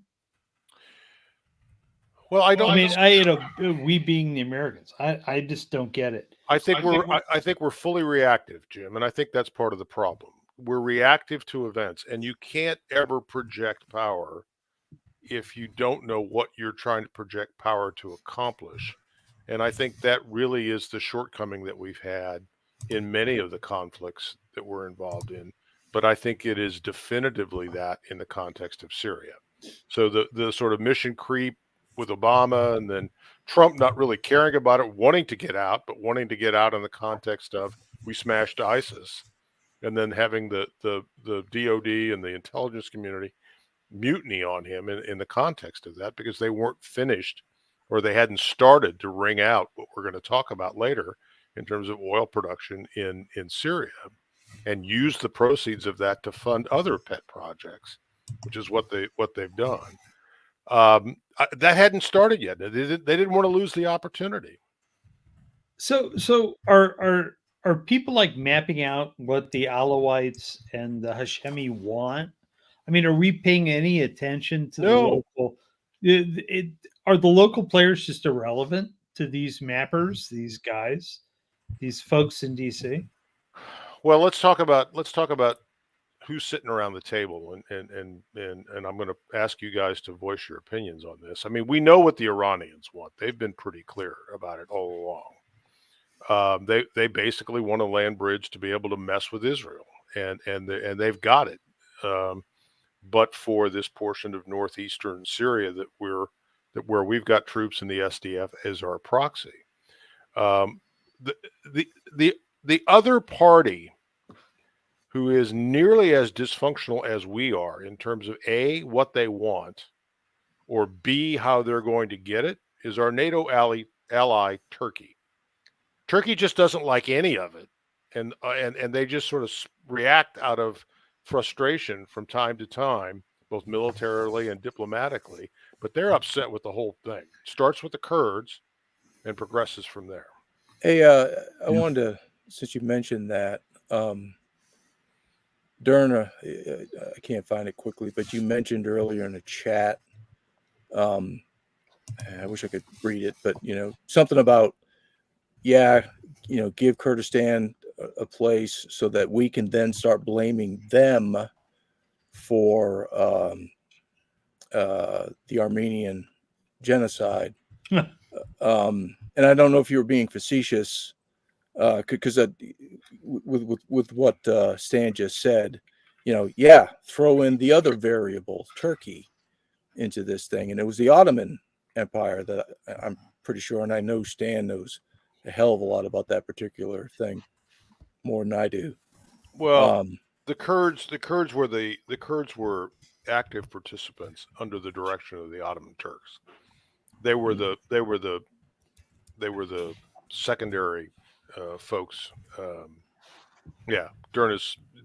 Well, I don't. I mean, we being the Americans, I just don't get it. I think we're fully reactive, Jim, and I think that's part of the problem. We're reactive to events, and you can't ever project power if you don't know what you're trying to project power to accomplish. And I think that really is the shortcoming that we've had in many of the conflicts that we're involved in. But I think it is definitively that in the context of Syria. So the sort of mission creep with Obama, and then Trump not really caring about it, wanting to get out, but wanting to get out in the context of we smashed ISIS, and then having the DOD and the intelligence community mutiny on him in the context of that, because they weren't finished, or they hadn't started to wring out what we're going to talk about later in terms of oil production in Syria, and use the proceeds of that to fund other pet projects, which is what they've done. That hadn't started yet. They didn't want to lose the opportunity. So are people like mapping out what the Alawites and the Hashemi want? I mean, are we paying any attention to the local? Are the local players just irrelevant to these mappers, these guys, these folks in DC? Well, let's talk about who's sitting around the table, and I'm going to ask you guys to voice your opinions on this. I mean, we know what the Iranians want. They've been pretty clear about it all along. They basically want a land bridge to be able to mess with Israel, and they've got it. But for this portion of northeastern Syria where we've got troops in the SDF as our proxy, the other party, who is nearly as dysfunctional as we are in terms of A, what they want, or B, how they're going to get it, is our NATO ally Turkey. Turkey just doesn't like any of it, and they just sort of react out of frustration from time to time, both militarily and diplomatically, but they're upset with the whole thing. Starts with the Kurds and progresses from there. Hey, I wanted to, since you mentioned that, during I can't find it quickly, but you mentioned earlier in the chat, I wish I could read it, but something about, give Kurdistan a place so that we can then start blaming them for the Armenian genocide. And I don't know if you were being facetious, because with what Stan just said, throw in the other variable, Turkey, into this thing. And it was the Ottoman Empire that I'm pretty sure, and I know Stan knows a hell of a lot about that particular thing, more than I do. Well, the Kurds were active participants under the direction of the Ottoman Turks. They were the secondary folks. During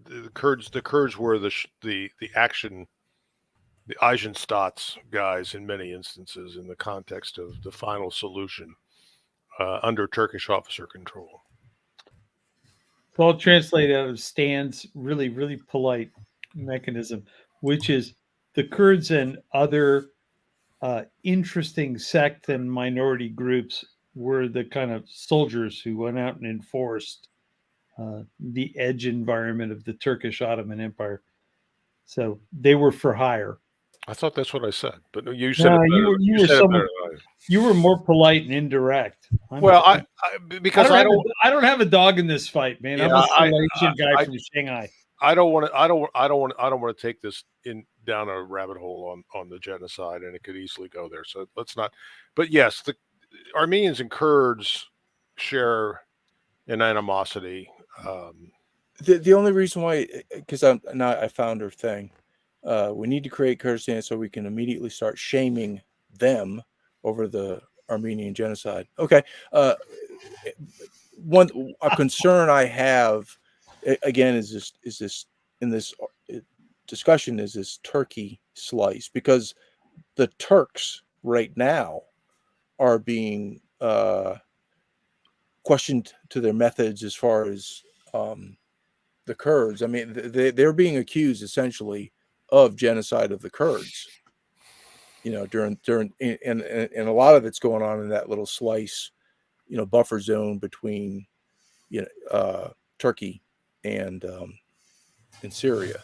the Kurds were the action, the Eisenstaats guys in many instances in the context of the final solution under Turkish officer control. So I'll translate out of Stan's really, really polite mechanism, which is the Kurds and other interesting sect and minority groups were the kind of soldiers who went out and enforced the edge environment of the Turkish Ottoman Empire. So they were for hire. I thought that's what I said, but you said No, it better. you You were said it better someone, than I. you were more polite and indirect. Well, because I I don't have a dog in this fight, man. Yeah, I'm a Salvation guy from Shanghai. I don't want to take this down a rabbit hole on the genocide, and it could easily go there. So let's not. But yes, the Armenians and Kurds share an animosity. The only reason why, because I found her thing. We need to create Kurdistan so we can immediately start shaming them over the Armenian genocide. Okay. A concern I have again is this in this discussion is this Turkey slice, because the Turks right now are being questioned to their methods as far as the Kurds. I mean, they're being accused essentially of genocide of the Kurds. You know, during and a lot of it's going on in that little slice, you know, buffer zone between, you know, Turkey and Syria.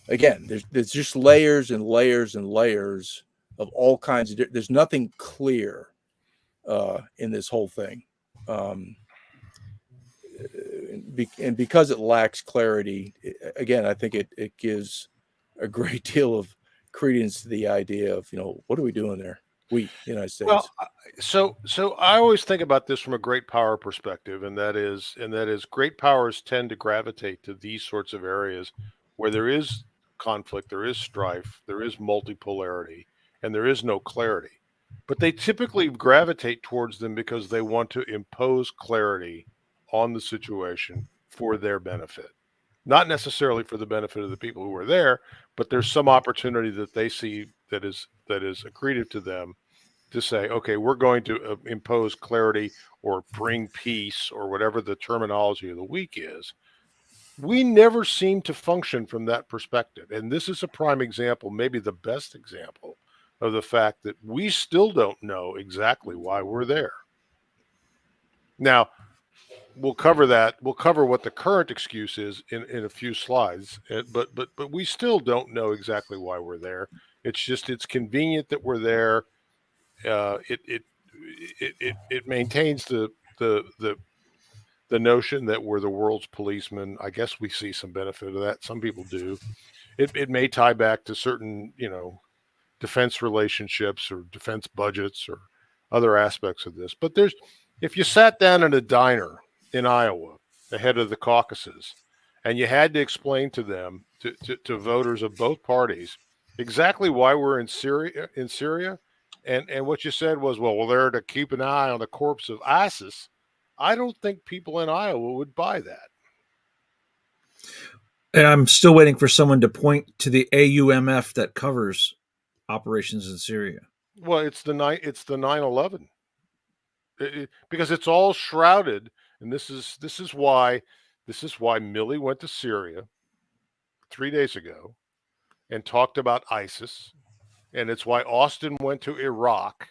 Again, there's just layers and layers and layers of all kinds of. There's nothing clear in this whole thing, and because it lacks clarity, again, I think it gives a great deal of credence to the idea of, you know, what are we doing there? We, the United States. Well, so I always think about this from a great power perspective, and that is great powers tend to gravitate to these sorts of areas where there is conflict, there is strife, there is multipolarity, and there is no clarity. But they typically gravitate towards them because they want to impose clarity on the situation for their benefit. Not necessarily for the benefit of the people who are there, but there's some opportunity that they see that is accretive to them to say, okay, we're going to impose clarity or bring peace or whatever the terminology of the week is. We never seem to function from that perspective. And this is a prime example, maybe the best example, of the fact that we still don't know exactly why we're there. Now, we'll cover that. We'll cover what the current excuse is in a few slides, but we still don't know exactly why we're there. It's just, it's convenient that we're there. It maintains the notion that we're the world's policeman. I guess we see some benefit of that. Some people do. It may tie back to certain, you know, defense relationships or defense budgets or other aspects of this. But if you sat down in a diner in Iowa ahead of the caucuses and you had to explain to them, to voters of both parties, exactly why we're in Syria, and what you said was, well, we're there to keep an eye on the corpse of ISIS, I don't think people in Iowa would buy that. And I'm still waiting for someone to point to the AUMF that covers operations in Syria. Well, it's the 9/11, because it's all shrouded, and this is why Milley went to Syria 3 days ago and talked about ISIS, and it's why Austin went to Iraq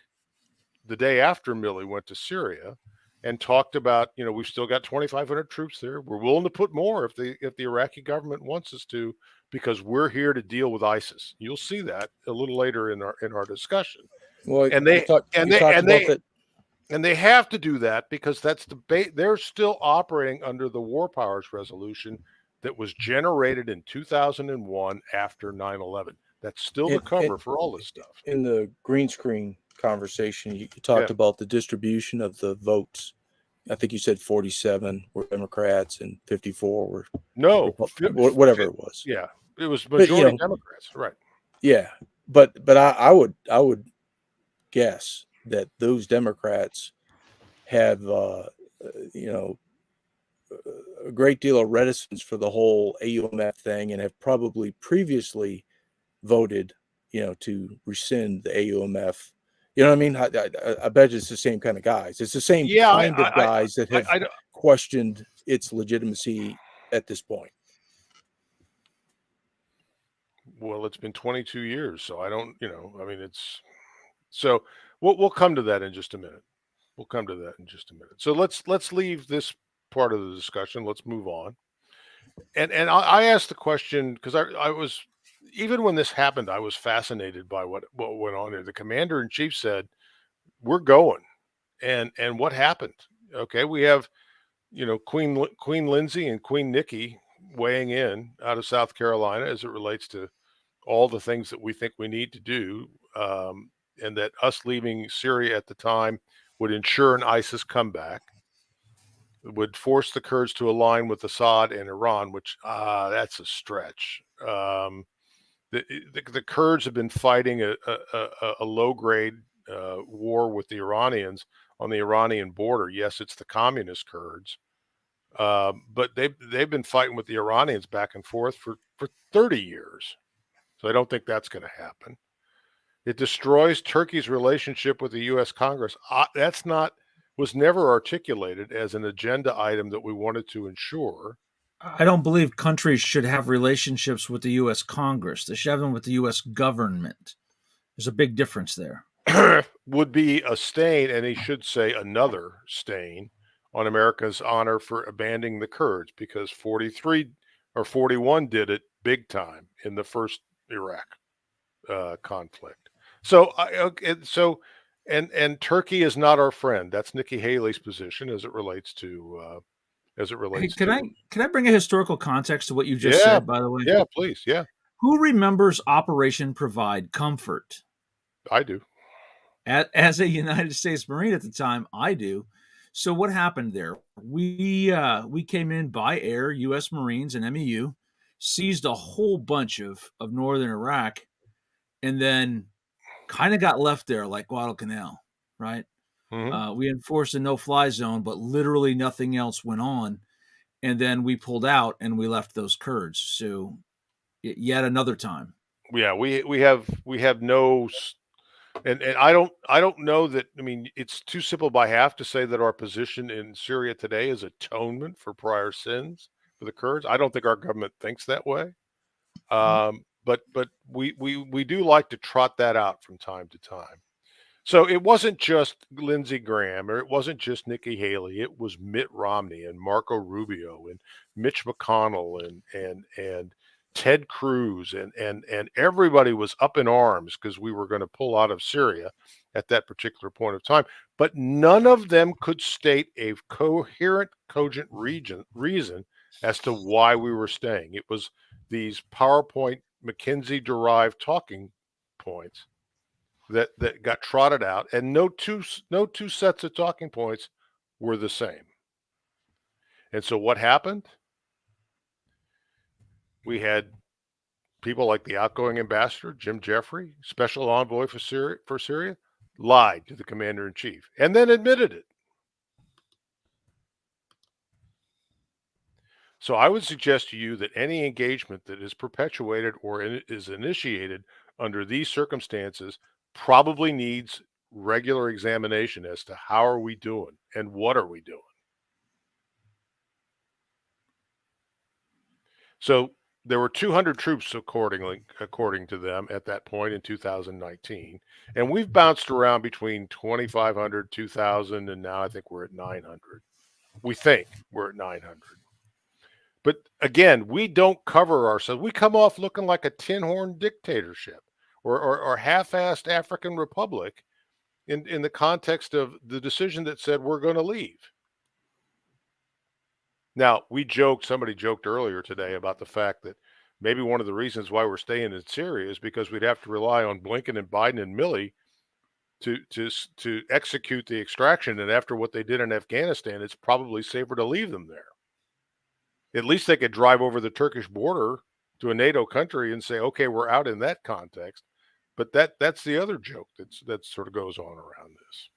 the day after Milley went to Syria and talked about, you know, we've still got 2,500 troops there. We're willing to put more if the Iraqi government wants us to, because we're here to deal with ISIS. You'll see that a little later in our discussion. Well, and they have to do that because that's they're still operating under the War Powers Resolution that was generated in 2001 after 9/11. That's still the cover for all this stuff. In the green screen conversation, you talked about the distribution of the votes. I think you said 47 were Democrats and 54 were whatever it was. Yeah, it was majority Democrats, right? Yeah, but I would guess that those Democrats have a great deal of reticence for the whole AUMF thing, and have probably previously voted, you know, to rescind the AUMF. You know what I mean? I bet it's the same kind of guys. It's the same kind of guys that have questioned its legitimacy at this point. well, it's been 22 years, so I don't, I mean, it's so we'll come to that in just a minute. We'll come to that in just a minute. So let's leave this part of the discussion. Let's move on. And I asked the question because I was, even when this happened, I was fascinated by what went on there. The commander in chief said, "We're going," and what happened? Okay, we have Queen Lindsay and Queen Nikki weighing in out of South Carolina as it relates to all the things that we think we need to do, and that us leaving Syria at the time would ensure an ISIS comeback, would force the Kurds to align with Assad and Iran, which that's a stretch. The Kurds have been fighting a low grade war with the Iranians on the Iranian border. Yes, it's the communist Kurds, but they've been fighting with the Iranians back and forth for 30 years. So I don't think that's going to happen. It destroys Turkey's relationship with the U.S. Congress. Was never articulated as an agenda item that we wanted to ensure. I don't believe countries should have relationships with the U.S. Congress. They should have them with the U.S. government. There's a big difference there. Would be a stain, and he should say another stain, on America's honor for abandoning the Kurds, because 43 or 41 did it big time in the first Iraq conflict. So and Turkey is not our friend. That's Nikki Haley's position as it relates to Hey, can I bring a historical context to what you just said, by the way? Yeah, please. Yeah. Who remembers Operation Provide Comfort? I do. As a United States Marine at the time, I do. So what happened there? We came in by air, U.S. Marines and MEU, seized a whole bunch of northern Iraq, and then kind of got left there like Guadalcanal, right? Mm-hmm. We enforced a no-fly zone, but literally nothing else went on. And then we pulled out and we left those Kurds. So yet another time. Yeah, we have no, and I don't know that. I mean, it's too simple by half to say that our position in Syria today is atonement for prior sins for the Kurds. I don't think our government thinks that way. But we do like to trot that out from time to time. So it wasn't just Lindsey Graham, or it wasn't just Nikki Haley. It was Mitt Romney and Marco Rubio and Mitch McConnell and Ted Cruz and everybody was up in arms because we were going to pull out of Syria at that particular point of time. But none of them could state a coherent, cogent reason as to why we were staying. It was these PowerPoint McKinsey-derived talking points that got trotted out, and no two sets of talking points were the same. And so what happened? We had people like the outgoing ambassador, Jim Jeffrey, special envoy for Syria, lied to the commander in chief and then admitted it. So I would suggest to you that any engagement that is perpetuated or is initiated under these circumstances probably needs regular examination as to how are we doing and what are we doing. So there were 200 troops according to them at that point in 2019, and we've bounced around between 2,500, 2,000, and now I think we're at 900. We think we're at 900. But again, we don't cover ourselves. We come off looking like a tin-horn dictatorship or half-assed African republic in the context of the decision that said we're going to leave. Now, somebody joked earlier today about the fact that maybe one of the reasons why we're staying in Syria is because we'd have to rely on Blinken and Biden and Milley to execute the extraction. And after what they did in Afghanistan, it's probably safer to leave them there. At least they could drive over the Turkish border to a NATO country and say, okay, we're out in that context. But that's the other joke that sort of goes on around this.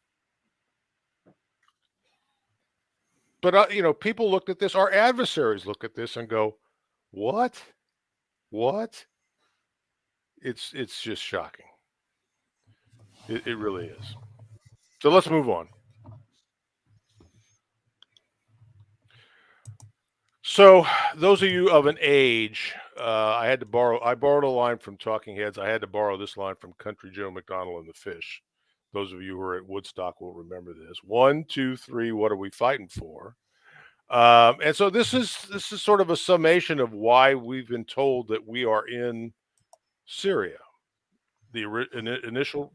But, people looked at this, our adversaries look at this and go, what? What? It's just shocking. It really is. So let's move on. So those of you of an age, I borrowed a line from Talking Heads. I had to borrow this line from Country Joe McDonald and the Fish. Those of you who are at Woodstock will remember this. 1, 2, 3. What are we fighting for? And so this is sort of a summation of why we've been told that we are in Syria. The initial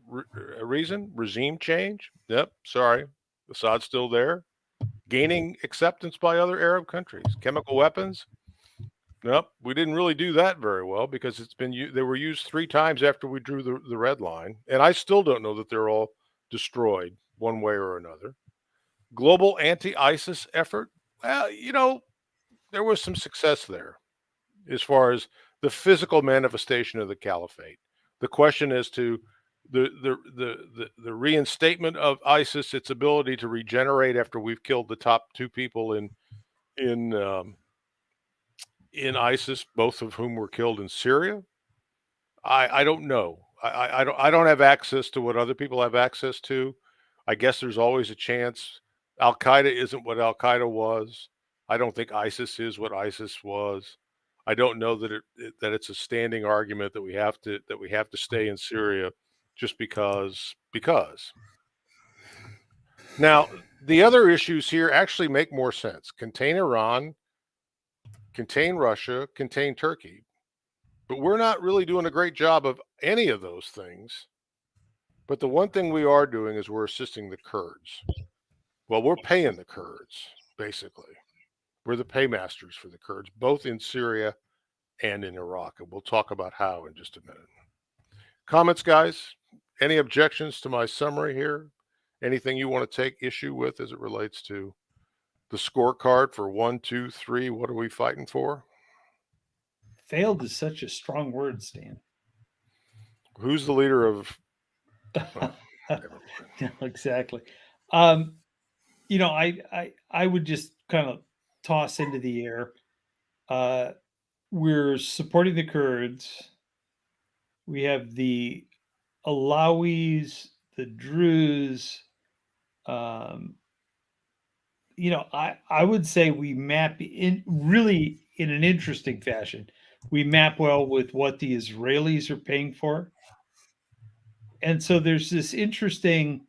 reason: regime change. Yep, sorry, Assad's still there. Gaining acceptance by other Arab countries. Chemical weapons. Nope, we didn't really do that very well because they were used 3 times after we drew the red line, and I still don't know that they're all destroyed one way or another. Global anti-ISIS effort. Well, there was some success there as far as the physical manifestation of the caliphate. The question as to the reinstatement of ISIS, its ability to regenerate after we've killed the top 2 people in ISIS, both of whom were killed in Syria. I don't know. I don't have access to what other people have access to. I guess there's always a chance. Al Qaeda isn't what Al Qaeda was. I don't think ISIS is what ISIS was. I don't know that it's a standing argument that we have to stay in Syria just because. Now, the other issues here actually make more sense. Contain Iran, contain Russia, contain Turkey. But we're not really doing a great job of any of those things. But the one thing we are doing is we're assisting the Kurds. Well, we're paying the Kurds, basically. We're the paymasters for the Kurds, both in Syria and in Iraq. And we'll talk about how in just a minute. Comments, guys? Any objections to my summary here? Anything you want to take issue with as it relates to the scorecard for 1, 2, 3? What are we fighting for? Failed is such a strong word, Stan. Who's the leader of? No, exactly. I would just kind of toss into the air. We're supporting the Kurds. We have the Alawis, the Druze. I would say we map in an interesting fashion. We map well with what the Israelis are paying for. And so there's this interesting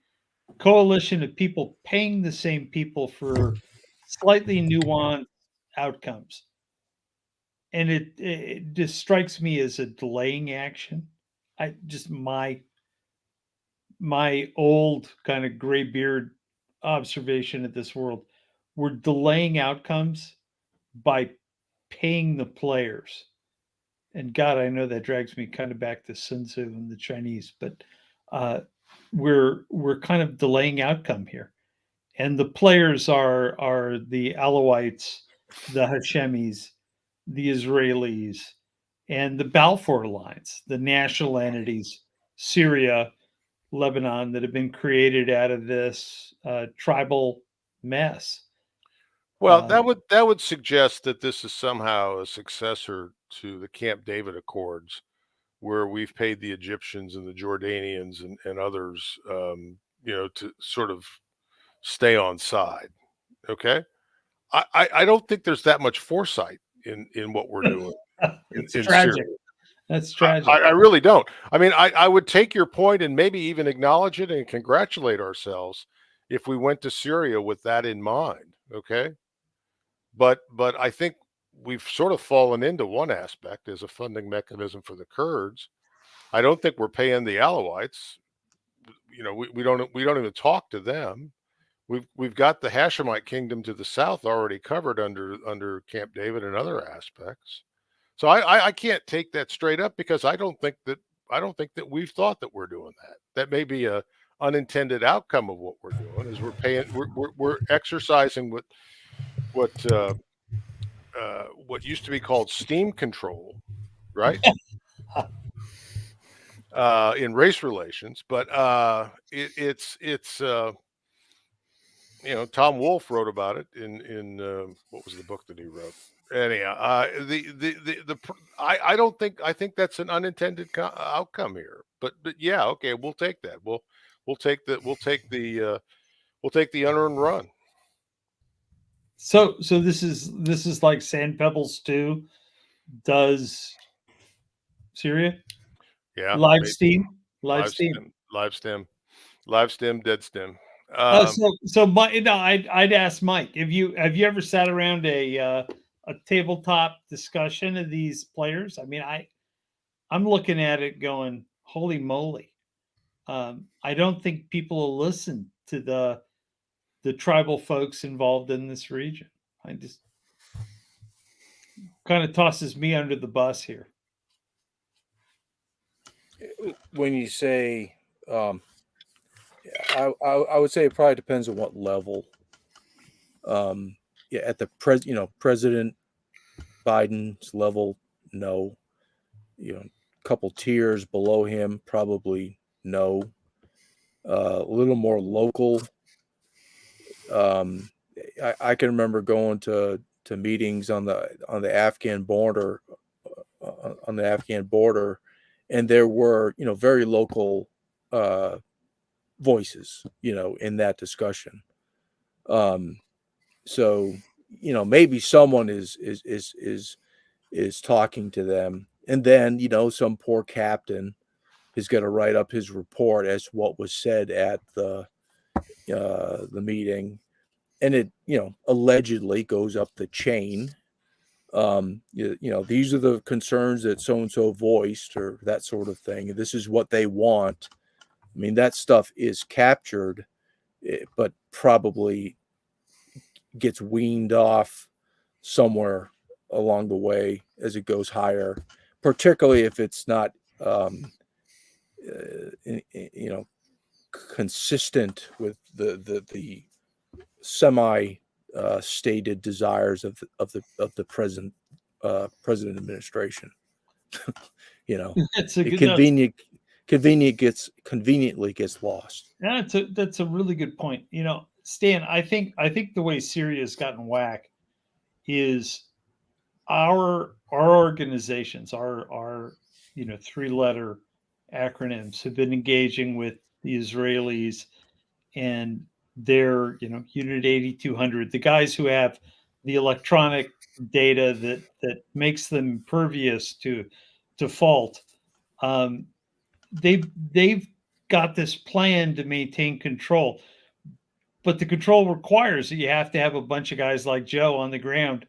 coalition of people paying the same people for slightly nuanced outcomes. And it just strikes me as a delaying action. My old kind of gray beard observation of this world, we're delaying outcomes by paying the players. And God, I know that drags me kind of back to Sun Tzu and the Chinese, but we're kind of delaying outcome here. And the players are the Alawites, the Hashemis, the Israelis, and the Balfour Alliance, the national entities, Syria, Lebanon, that have been created out of this tribal mess. Well, that would suggest that this is somehow a successor to the Camp David Accords, where we've paid the Egyptians and the Jordanians and others, to sort of stay on side. Okay, I don't think there's that much foresight in what we're doing. It's tragic. Syria. That's tragic. I really don't. I mean, I would take your point and maybe even acknowledge it and congratulate ourselves if we went to Syria with that in mind. Okay. But I think we've sort of fallen into one aspect as a funding mechanism for the Kurds. I don't think we're paying the Alawites. We don't even talk to them. We've got the Hashemite kingdom to the south already covered under Camp David and other aspects. So I can't take that straight up because I don't think that we've thought that we're doing that. That may be a unintended outcome of what we're doing is we're exercising what used to be called steam control, right? In race relations, but it's Tom Wolfe wrote about it in what was the book that he wrote? Anyhow, I don't think I think that's an unintended outcome here, but yeah, okay, we'll take that. We'll take the unearned run. So this is like Sand Pebbles 2 does Syria Yeah. live steam. Live stem, dead stem. So I'd ask Mike, have you ever sat around a tabletop discussion of these players? I mean, I'm looking at it going, holy moly. I don't think people will listen to the tribal folks involved in this region. I just kind of tosses me under the bus here. When you say, I would say it probably depends on what level. Yeah, at the President Biden's level, no. A couple tiers below him, probably no. A little more local. I can remember going to meetings on the Afghan border, and there were very local voices in that discussion. So maybe someone is talking to them, and then some poor captain is going to write up his report as what was said at the meeting, and it allegedly goes up the chain. These are the concerns that so and so voiced, or that sort of thing. This is what they want. I mean, that stuff is captured, but probably gets weaned off somewhere along the way as it goes higher, particularly if it's not consistent with the semi stated desires of the present president administration. That's a good conveniently gets lost. Yeah, that's a really good point. Stan, I think the way Syria has gotten whack is our organizations, our 3-letter acronyms have been engaging with the Israelis and their Unit 8200, the guys who have the electronic data that makes them impervious to fault. They've got this plan to maintain control, but the control requires that you have to have a bunch of guys like Joe on the ground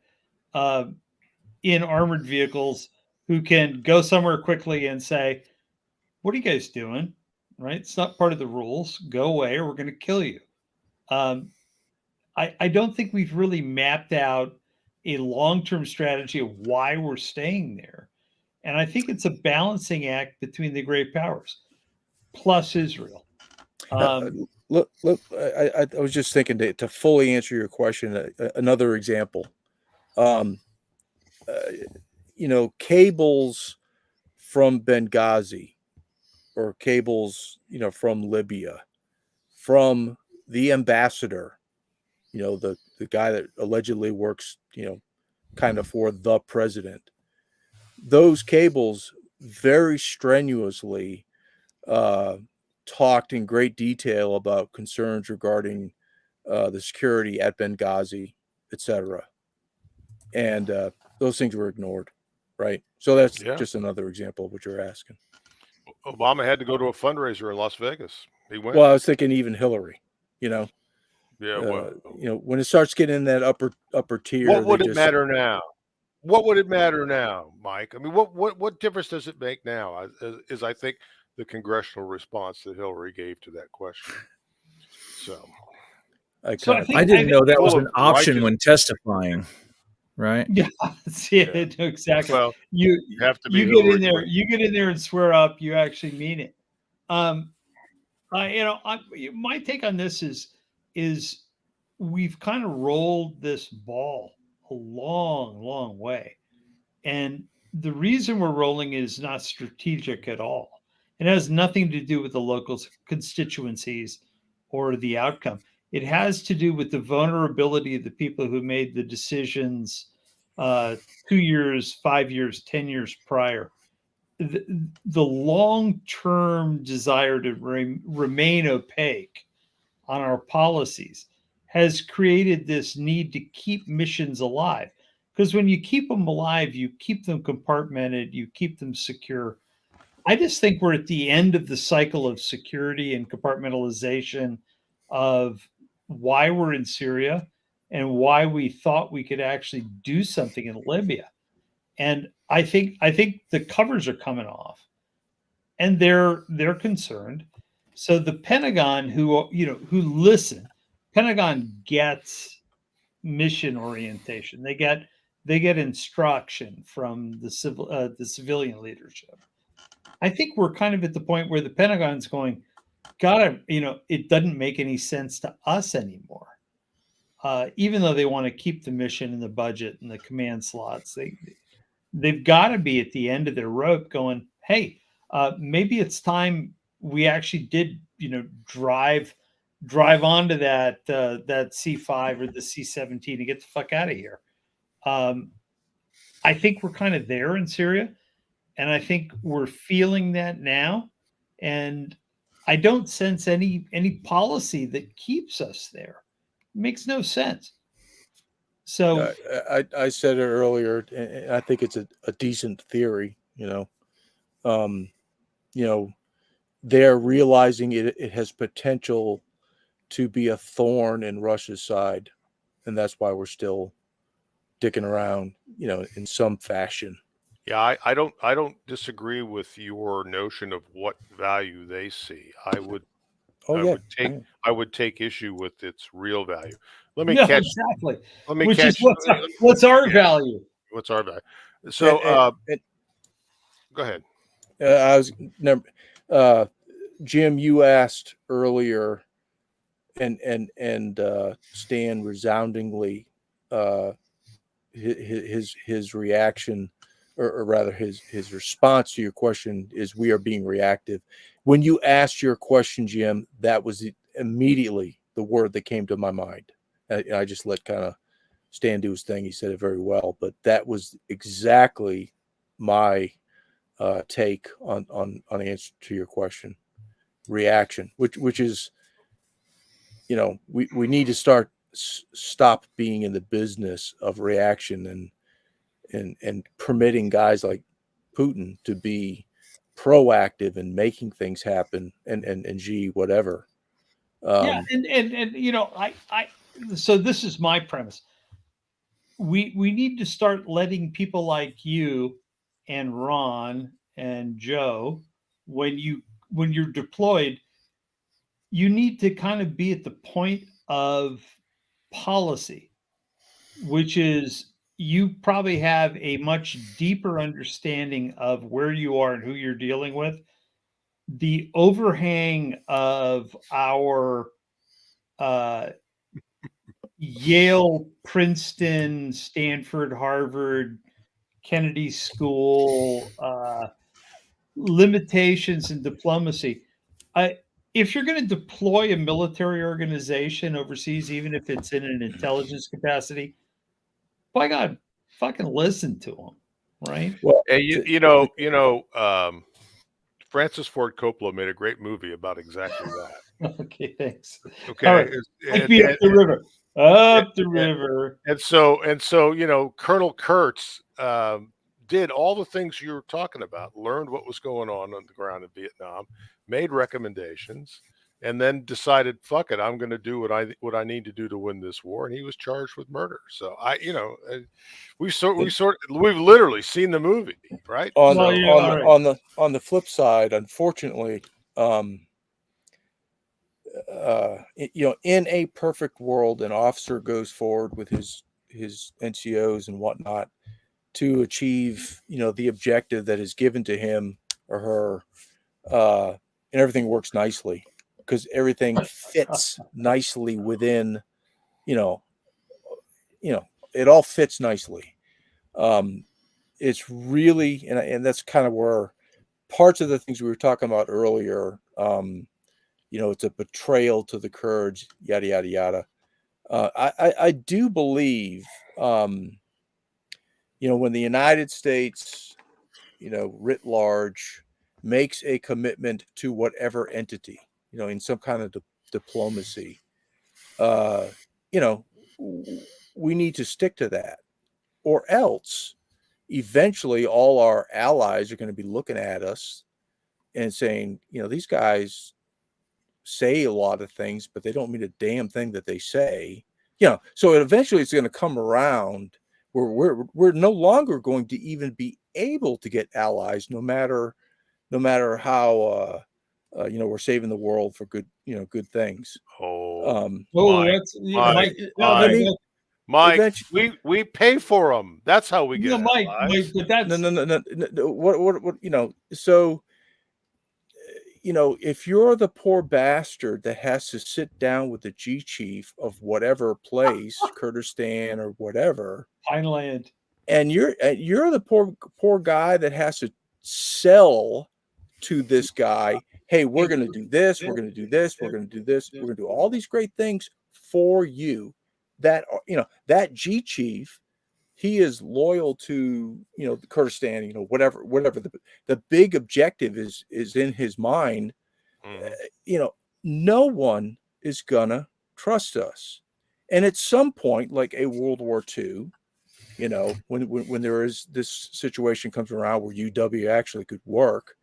in armored vehicles who can go somewhere quickly and say, what are you guys doing? Right? It's not part of the rules. Go away or we're going to kill you. I don't think we've really mapped out a long-term strategy of why we're staying there. And I think it's a balancing act between the great powers plus Israel. Look, I was just thinking to fully answer your question, another example. Cables from Benghazi or cables, from Libya, from the ambassador, the guy that allegedly works, kind of for the president. Those cables very strenuously talked in great detail about concerns regarding the security at Benghazi, etc. And those things were ignored, right? So that's just another example of what you're asking. Obama had to go to a fundraiser in Las Vegas. He went. Well, I was thinking even Hillary, Yeah, well, when it starts getting in that upper tier, what would it matter now? What would it matter now, Mike? I mean, what difference does it make now? Is I think the congressional response that Hillary gave to that question. So, I didn't know that was an option when testifying, right? Yeah, exactly. Well, you have to be. You get in there. You get in there and swear up. You actually mean it. My take on this is we've kind of rolled this ball a long, long way. And the reason we're rolling it is not strategic at all. It has nothing to do with the local constituencies or the outcome. It has to do with the vulnerability of the people who made the decisions 2 years, 5 years, 10 years prior. The long-term desire to remain opaque on our policies has created this need to keep missions alive. Because when you keep them alive, you keep them compartmented, you keep them secure. I just think we're at the end of the cycle of security and compartmentalization of why we're in Syria and why we thought we could actually do something in Libya. And I think the covers are coming off, and they're concerned. So the Pentagon, who listen, Pentagon gets mission orientation. They get instruction from the civilian leadership. I think we're kind of at the point where the Pentagon's going, gotta, it doesn't make any sense to us anymore. Even though they want to keep the mission and the budget and the command slots, they've got to be at the end of their rope going, hey, maybe it's time we actually did, drive onto that C5 or the C-17 and get the fuck out of here. I think we're kind of there in Syria, and I think we're feeling that now. And I don't sense any policy that keeps us there. It makes no sense. So I said it earlier, and I think it's a decent theory. They're realizing it has potential to be a thorn in Russia's side, and that's why we're still dicking around, in some fashion. Yeah, I don't disagree with your notion of what value they see. I would take issue with its real value. Let me catch. exactly. Let me Which catch. is what's our value? What's our value? So go ahead. Jim, you asked earlier, and Stan resoundingly, his reaction, or rather his response to your question is, we are being reactive. When you asked your question, Jim, that was immediately the word that came to my mind. I just let kind of Stan do his thing. He said it very well, but that was exactly my take on the answer to your question. Reaction, which is, we need to stop being in the business of reaction and permitting guys like Putin to be proactive and making things happen and whatever. Yeah, I so this is my premise. We need to start letting people like you and Ron and Joe, when you're deployed, you need to kind of be at the point of policy, which is, you probably have a much deeper understanding of where you are and who you're dealing with. The overhang of our Yale, Princeton, Stanford, Harvard, Kennedy School limitations in diplomacy. If you're going to deploy a military organization overseas, even if it's in an intelligence capacity, by God, fucking listen to them, right? Well, Francis Ford Coppola made a great movie about exactly that. Okay, thanks. Okay, All right. Take me up the river. Up the river. And so, Colonel Kurtz did all the things you were talking about, learned what was going on the ground in Vietnam, made recommendations, and then decided, fuck it, I'm going to do what I need to do to win this war. And he was charged with murder. So we've literally seen the movie, right? On the flip side, unfortunately, in a perfect world, an officer goes forward with his NCOs and whatnot to achieve, the objective that is given to him or her, and everything works nicely because everything fits nicely within, it all fits nicely. It's really, and that's kind of where parts of the things we were talking about earlier, it's a betrayal to the Kurds, yada, yada, yada. I do believe, when the United States, writ large, makes a commitment to whatever entity, in some kind of diplomacy, we need to stick to that, or else eventually all our allies are going to be looking at us and saying, these guys say a lot of things, but they don't mean a damn thing that they say. So eventually it's going to come around where we're no longer going to even be able to get allies, no matter how we're saving the world for good things. Mike, we pay for them. That's how we get Mike, but that's no. What so if you're the poor bastard that has to sit down with the G chief of whatever place, Kurdistan or whatever, Pineland, and you're the poor guy that has to sell to this guy, hey, we're going to do this, we're going to do this, we're going to do this, we're going to do all these great things for you. That that G chief, he is loyal to Kurdistan, whatever the big objective is in his mind. No one is gonna trust us, and at some point, like a World War II, when there is this situation comes around where UW actually could work,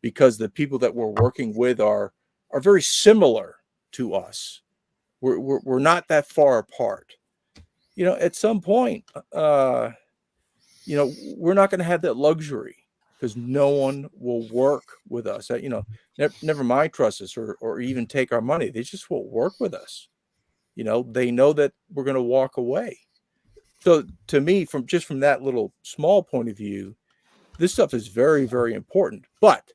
because the people that we're working with are very similar to us. We're not that far apart. At some point, we're not going to have that luxury, because no one will work with us. Never mind trust us or even take our money. They just won't work with us. They know that we're going to walk away. So to me, from that little small point of view, this stuff is very, very important. But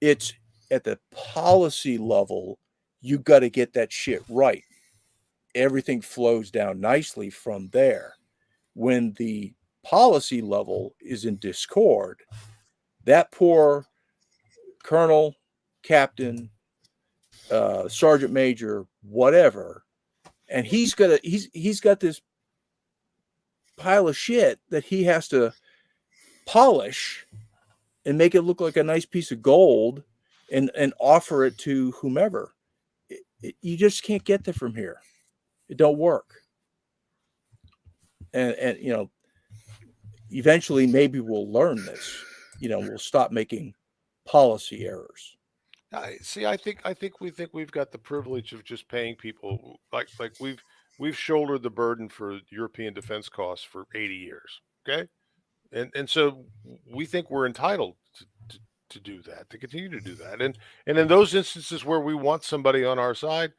it's at the policy level, you got to get that shit right. Everything flows down nicely from there. When the policy level is in discord, that poor colonel, captain, sergeant major, whatever, and he's got this pile of shit that he has to polish and make it look like a nice piece of gold and offer it to whomever. You just can't get there from here. It don't work. And eventually maybe we'll learn this. We'll stop making policy errors. I think we've got the privilege of just paying people like we've shouldered the burden for European defense costs for 80 years. Okay. And so we think we're entitled to do that, to continue to do that. And in those instances where we want somebody on our side,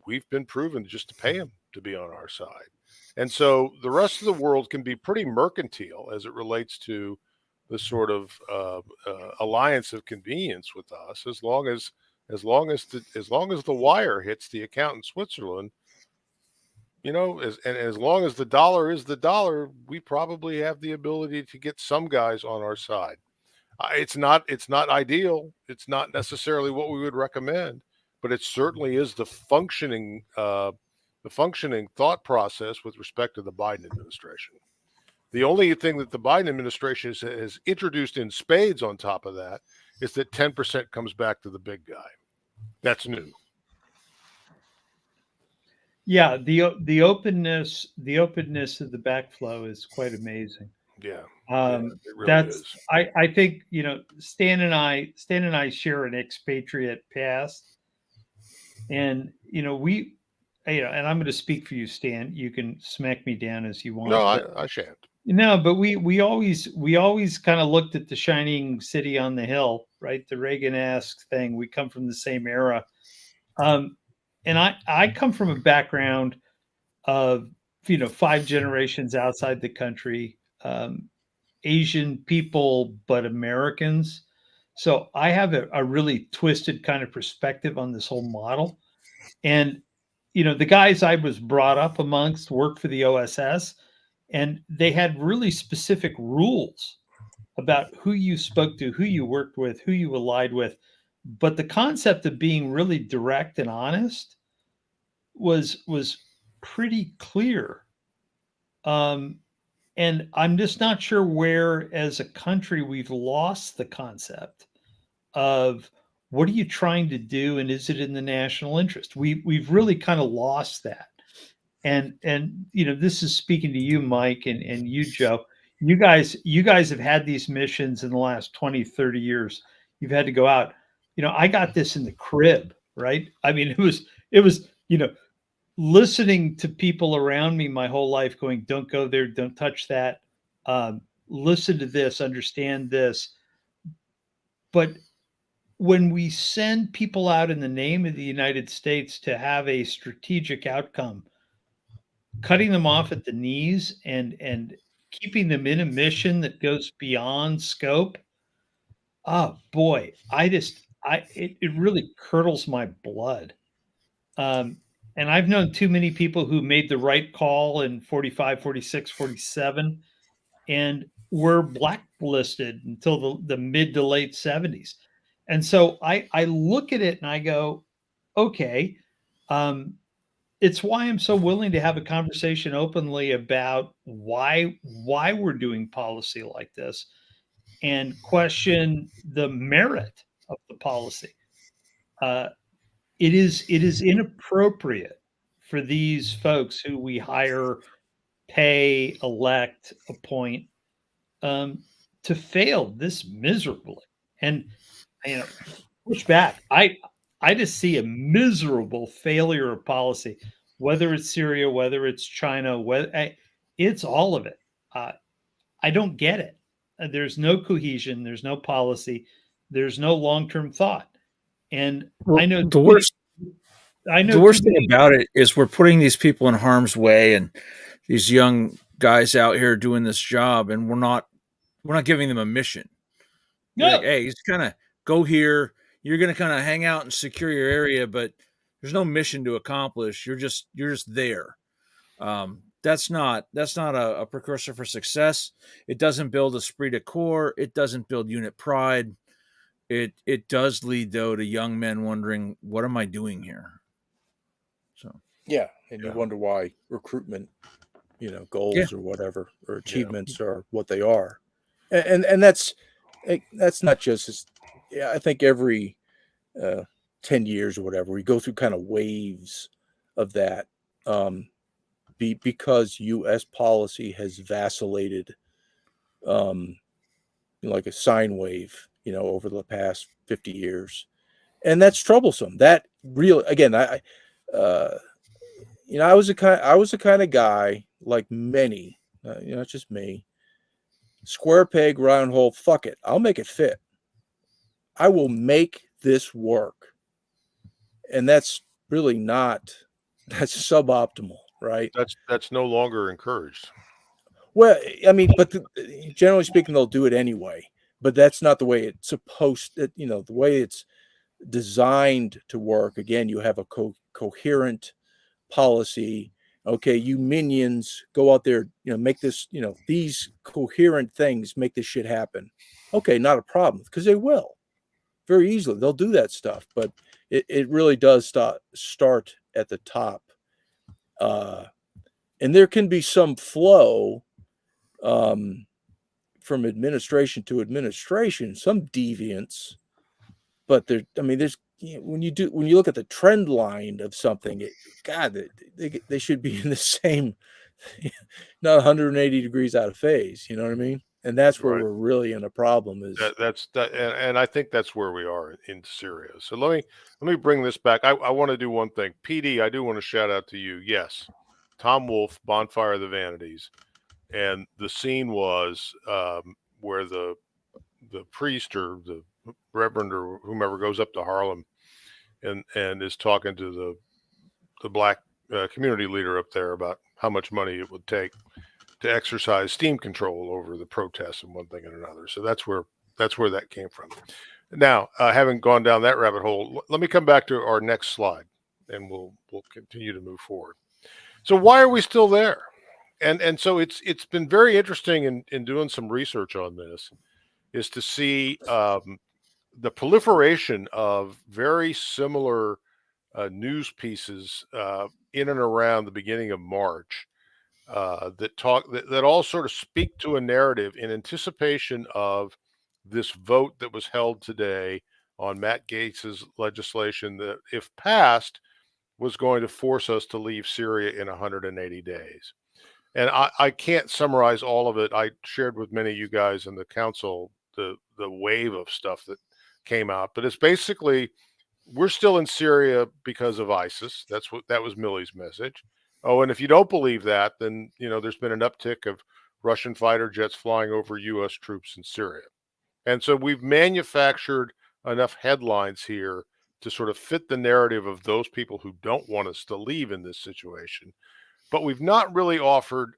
we've been proven just to pay them to be on our side. And so the rest of the world can be pretty mercantile as it relates to the sort of alliance of convenience with us, as long as the wire hits the account in Switzerland, as long as the dollar is the dollar, we probably have the ability to get some guys on our side. It's not ideal. It's not necessarily what we would recommend, but it certainly is the functioning thought process with respect to the Biden administration. The only thing that the Biden administration has introduced in spades on top of that is that 10% comes back to the big guy. That's new. Yeah, the openness of the backflow is quite amazing. Yeah, it really is. I think Stan and I share an expatriate past, and and I'm going to speak for you, Stan. You can smack me down as you want. No, I shan't. No, but we always kind of looked at the shining city on the hill, right? The Reagan-esque thing. We come from the same era. And I come from a background of 5 generations outside the country, Asian people, but Americans. So I have a really twisted kind of perspective on this whole model. And the guys I was brought up amongst worked for the OSS, and they had really specific rules about who you spoke to, who you worked with, who you allied with. But the concept of being really direct and honest was pretty clear. And I'm just not sure where, as a country, we've lost the concept of what are you trying to do, and is it in the national interest? We've really kind of lost that. and this is speaking to you, Mike, and you, Joe. You guys have had these missions in the last 20, 30 years. You've had to go out. I got this in the crib, right? I mean, it was listening to people around me my whole life going, don't go there, don't touch that. Listen to this, understand this. But when we send people out in the name of the United States to have a strategic outcome, cutting them off at the knees and keeping them in a mission that goes beyond scope, oh boy, it really curdles my blood. And I've known too many people who made the right call in 45, 46, 47, and were blacklisted until the mid to late 70s. And so I look at it and I go, okay, it's why I'm so willing to have a conversation openly about why we're doing policy like this and question the merit of the policy. It is inappropriate for these folks who we hire, pay, elect, appoint, to fail this miserably and push back. I just see a miserable failure of policy, whether it's Syria, whether it's China, it's all of it. I don't get it. There's no cohesion. There's no policy. There's no long-term thought. And Well, I know the worst thing about it is we're putting these people in harm's way, and these young guys out here doing this job, and we're not giving them a mission. No. Like, hey, just kind of go here. You're going to kind of hang out and secure your area, but there's no mission to accomplish. You're just there. That's not a precursor for success. It doesn't build esprit de corps. It doesn't build unit pride. It does lead, though, to young men wondering, what am I doing here? So yeah, and you wonder why recruitment, goals or whatever, or achievements are what they are, and that's not just. I think every 10 years or whatever, we go through kind of waves of that, because U.S. policy has vacillated, like a sine wave, over the past 50 years. And that's troublesome. That really, again, I was the kind of guy, like many, not just me, square peg, round hole, fuck it. I'll make it fit. I will make this work. And that's really that's suboptimal, right? That's no longer encouraged. Well, I mean, but generally speaking, they'll do it anyway. But that's not the way it's supposed to, the way it's designed to work. Again, you have a coherent policy. Okay, you minions go out there, make this, these coherent things make this shit happen. Okay, not a problem, because they will very easily. They'll do that stuff, but it really does start at the top. And there can be some flow from administration to administration, some deviance, but there's when you look at the trend line of something, they should be in the same, not 180 degrees out of phase. You know what I mean? And that's where we're really in a problem. And I think that's where we are in Syria. So let me bring this back. I want to do one thing. PD, I do want to shout out to you. Yes, Tom Wolfe, Bonfire of the Vanities. And the scene was where the priest or the reverend or whomever goes up to Harlem and is talking to the black community leader up there about how much money it would take to exercise steam control over the protests and one thing and another. So that's where that came from. Now, having gone down that rabbit hole, let me come back to our next slide, and we'll continue to move forward. So why are we still there? And so it's been very interesting in doing some research on this, is to see the proliferation of very similar news pieces in and around the beginning of March that all sort of speak to a narrative in anticipation of this vote that was held today on Matt Gaetz's legislation that, if passed, was going to force us to leave Syria in 180 days. And I can't summarize all of it. I shared with many of you guys in the council the wave of stuff that came out, but it's basically we're still in Syria because of ISIS. That was Milley's message. Oh, and if you don't believe that, then there's been an uptick of Russian fighter jets flying over U.S. troops in Syria, and so we've manufactured enough headlines here to sort of fit the narrative of those people who don't want us to leave in this situation. But we've not really offered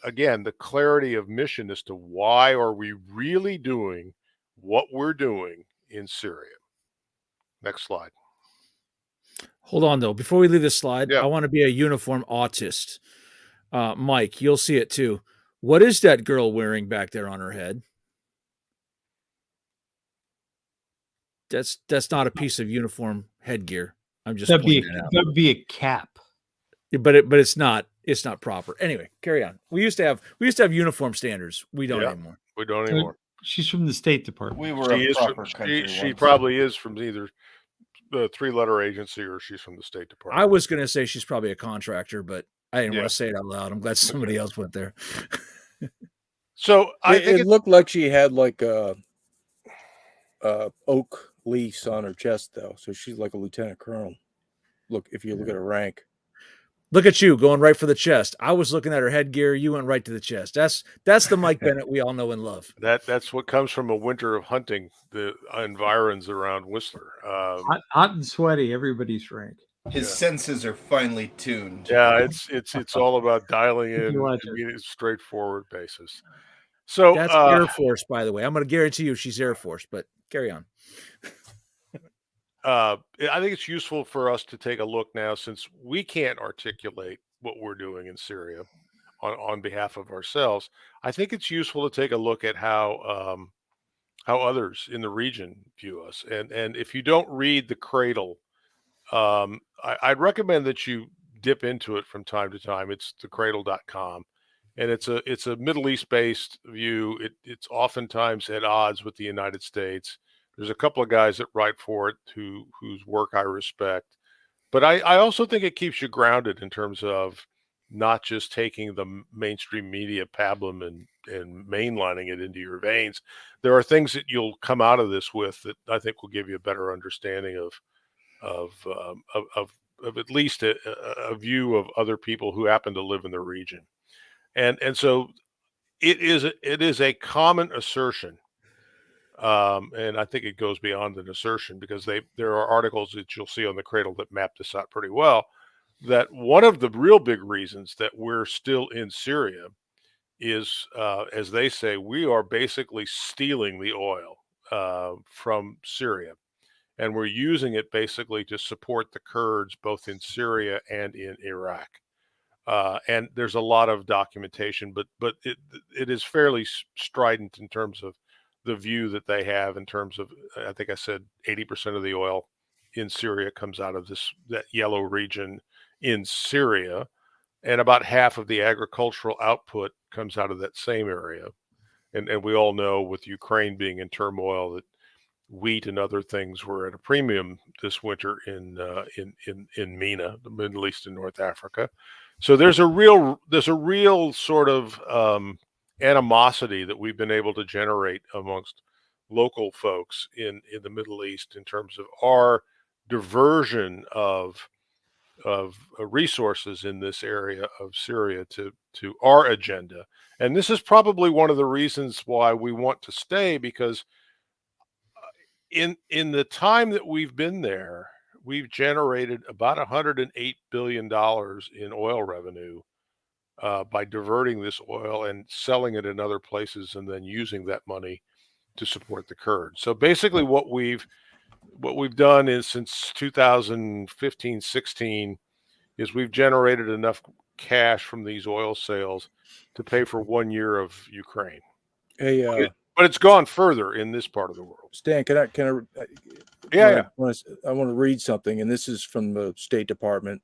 again the clarity of mission as to why are we really doing what we're doing in Syria. Next slide. Hold on, though. Before we leave this slide, Yeah. I want to be a uniform autist. Mike, you'll see it too. What is that girl wearing back there on her head? That's not a piece of uniform headgear. I'm just pointing it out. That'd be a cap. But it's not proper. Anyway, carry on. We used to have uniform standards. We don't anymore. We don't anymore. She's from the State Department. We were a proper country. She probably is from either the 3-letter agency or she's from the State Department. I was going to say she's probably a contractor, but I didn't want to say it out loud. I'm glad somebody else went there. So I think it looked like she had like a oak leaves on her chest, though. So she's like a lieutenant colonel. Look, if you look at her rank. Look at you going right for the chest. I was looking at her headgear. You went right to the chest. That's the Mike Bennett we all know and love. That's what comes from a winter of hunting the environs around Whistler. Hot and sweaty, everybody's rank. His senses are finely tuned. Yeah, it's all about dialing in a straightforward basis. So that's Air Force, by the way. I'm going to guarantee you she's Air Force, but carry on. I think it's useful for us to take a look now, since we can't articulate what we're doing in Syria on behalf of ourselves. I think it's useful to take a look at how others in the region view us. And if you don't read The Cradle, I'd recommend that you dip into it from time to time. It's thecradle.com. And it's a Middle East based view. It's oftentimes at odds with the United States. There's a couple of guys that write for it whose work I respect. But I also think it keeps you grounded in terms of not just taking the mainstream media pablum and mainlining it into your veins. There are things that you'll come out of this with that I think will give you a better understanding of at least a view of other people who happen to live in the region. And so it is a common assertion. And I think it goes beyond an assertion, because there are articles that you'll see on the Cradle that map this out pretty well, that one of the real big reasons that we're still in Syria is, as they say, we are basically stealing the oil from Syria, and we're using it basically to support the Kurds both in Syria and in Iraq. And there's a lot of documentation, but it is fairly strident in terms of the view that they have in terms of, I think I said 80% of the oil in Syria comes out of that yellow region in Syria, and about half of the agricultural output comes out of that same area. And we all know, with Ukraine being in turmoil, that wheat and other things were at a premium this winter in MENA, the Middle East and North Africa. So there's a real sort of animosity that we've been able to generate amongst local folks in the Middle East in terms of our diversion of resources in this area of Syria to our agenda. And this is probably one of the reasons why we want to stay, because in the time that we've been there, we've generated about $108 billion in oil revenue by diverting this oil and selling it in other places, and then using that money to support the Kurds. So basically what we've done is, since 2015-16, is we've generated enough cash from these oil sales to pay for 1 year of Ukraine. Hey, but it's gone further in this part of the world. Stan, can I Yeah. I want to read something, and this is from the State Department.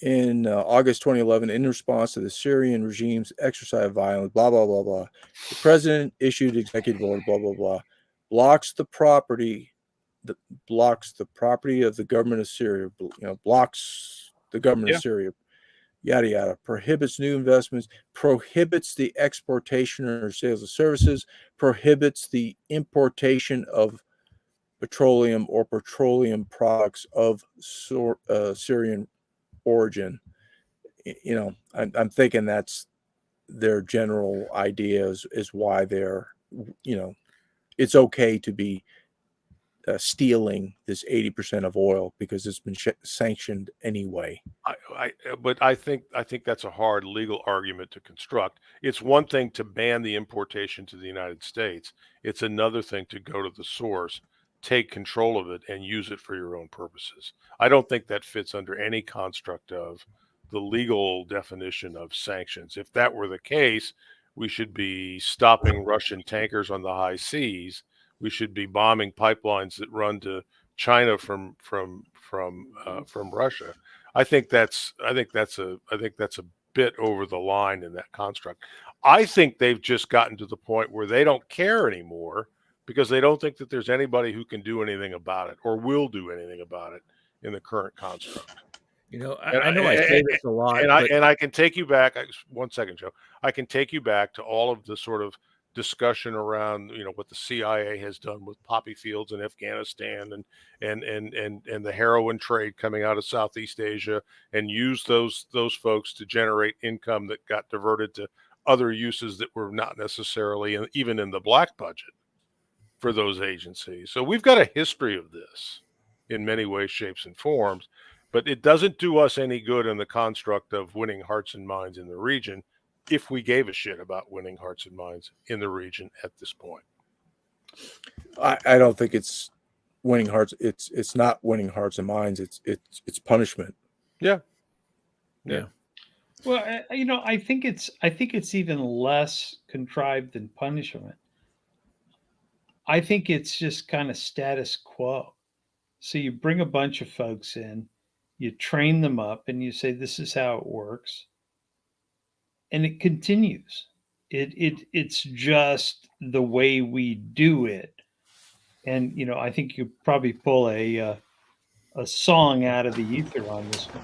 In August 2011, in response to the Syrian regime's exercise of violence, blah, blah, blah, blah, the president issued executive order, blah, blah, blah, blocks the property blocks the property of the government of Syria, blocks the government of Syria, yada yada, prohibits new investments, prohibits the exportation or sales of services, prohibits the importation of petroleum or petroleum products of Syrian origin. I'm thinking that's their general idea is why they're, it's okay to be stealing this 80% of oil because it's been sanctioned anyway. But I think that's a hard legal argument to construct. It's one thing to ban the importation to the United States. It's another thing to go to the source, take control of it, and use it for your own purposes. I don't think that fits under any construct of the legal definition of sanctions. If that were the case, we should be stopping Russian tankers on the high seas. We should be bombing pipelines that run to China from Russia. I think that's a bit over the line in that construct. I think they've just gotten to the point where they don't care anymore because they don't think that there's anybody who can do anything about it or will do anything about it in the current construct. I know I say this a lot, and I can take you back. 1 second, Joe. I can take you back to all of the sort of discussion around what the CIA has done with poppy fields in Afghanistan and the heroin trade coming out of Southeast Asia, and use those folks to generate income that got diverted to other uses that were not necessarily even in the black budget for those agencies. So we've got a history of this in many ways, shapes, and forms, but it doesn't do us any good in the construct of winning hearts and minds in the region if we gave a shit about winning hearts and minds in the region at this point. I don't think it's winning hearts. It's not winning hearts and minds. It's punishment. Yeah. Well, I think it's even less contrived than punishment. I think it's just kind of status quo. So you bring a bunch of folks in, you train them up, and you say, this is how it works. And it continues. It's just the way we do it. And, I think you probably pull a song out of the ether on this one,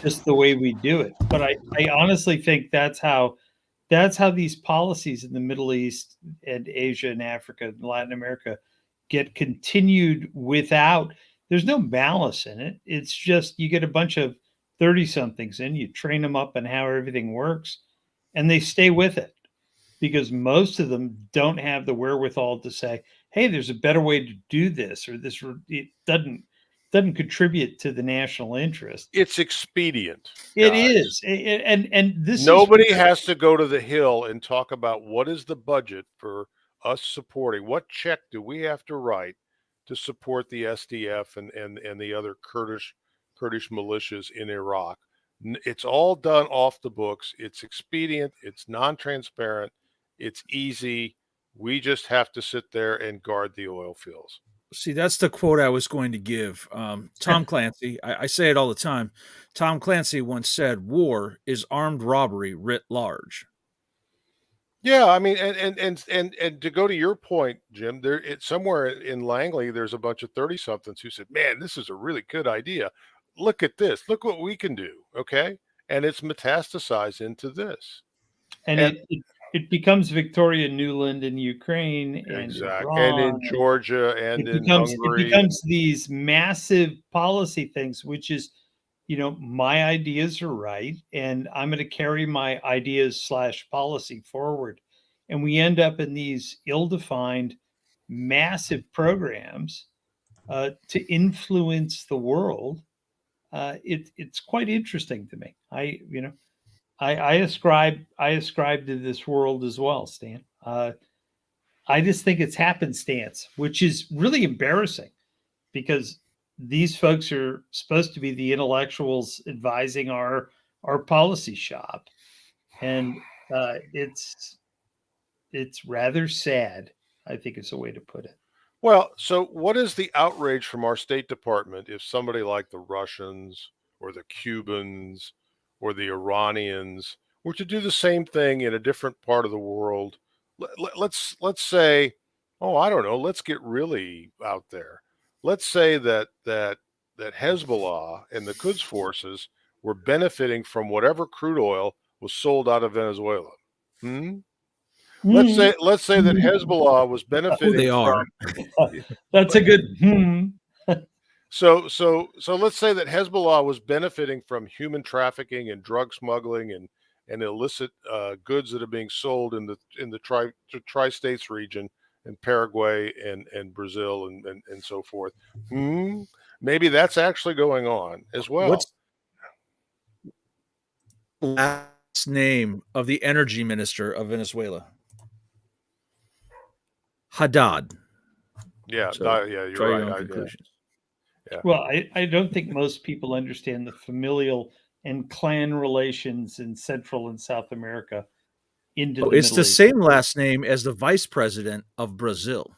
just the way we do it. But I honestly think that's how these policies in the Middle East and Asia and Africa and Latin America get continued without, there's no malice in it. It's just, you get a bunch of 30-somethings in, you train them up on how everything works, and they stay with it because most of them don't have the wherewithal to say, hey, there's a better way to do this, or this, it doesn't contribute to the national interest. It's expedient. It is. And this nobody has to go to the Hill and talk about what is the budget for us supporting, what check do we have to write to support the SDF and the other Kurdish militias in Iraq. It's all done off the books. It's expedient. It's non-transparent. It's easy. We just have to sit there and guard the oil fields. See, that's the quote I was going to give. Tom Clancy, I say it all the time. Tom Clancy once said, "War is armed robbery writ large." Yeah, I mean, and to go to your point, Jim, somewhere in Langley, there's a bunch of 30-somethings who said, "Man, this is a really good idea. Look at this. Look what we can do." Okay, and it's metastasized into this, and it becomes Victoria Nuland in Ukraine, and exactly, and in Georgia, and in Hungary. It becomes these massive policy things, which is, my ideas are right, and I'm going to carry my ideas / policy forward, and we end up in these ill-defined, massive programs to influence the world. It's quite interesting to me. I ascribe to this world as well, Stan. I just think it's happenstance, which is really embarrassing because these folks are supposed to be the intellectuals advising our policy shop, and it's rather sad, I think is a way to put it. Well, so what is the outrage from our State Department if somebody like the Russians or the Cubans or the Iranians were to do the same thing in a different part of the world? Let's say, oh, I don't know, let's get really out there. let's say that Hezbollah and the Quds forces were benefiting from whatever crude oil was sold out of Venezuela. Let's say that Hezbollah was Who benefiting they are. That's a good. So let's say that Hezbollah was benefiting from human trafficking and drug smuggling and illicit goods that are being sold in the tri-states region in Paraguay and Brazil and so forth. Maybe that's actually going on as well. What's the last name of the energy minister of Venezuela? Haddad. Yeah, So you're draw right. your own conclusions. Yeah. Well, I don't think most people understand the familial and clan relations in Central and South America into the It's Middle the East. same last name as the vice president of Brazil.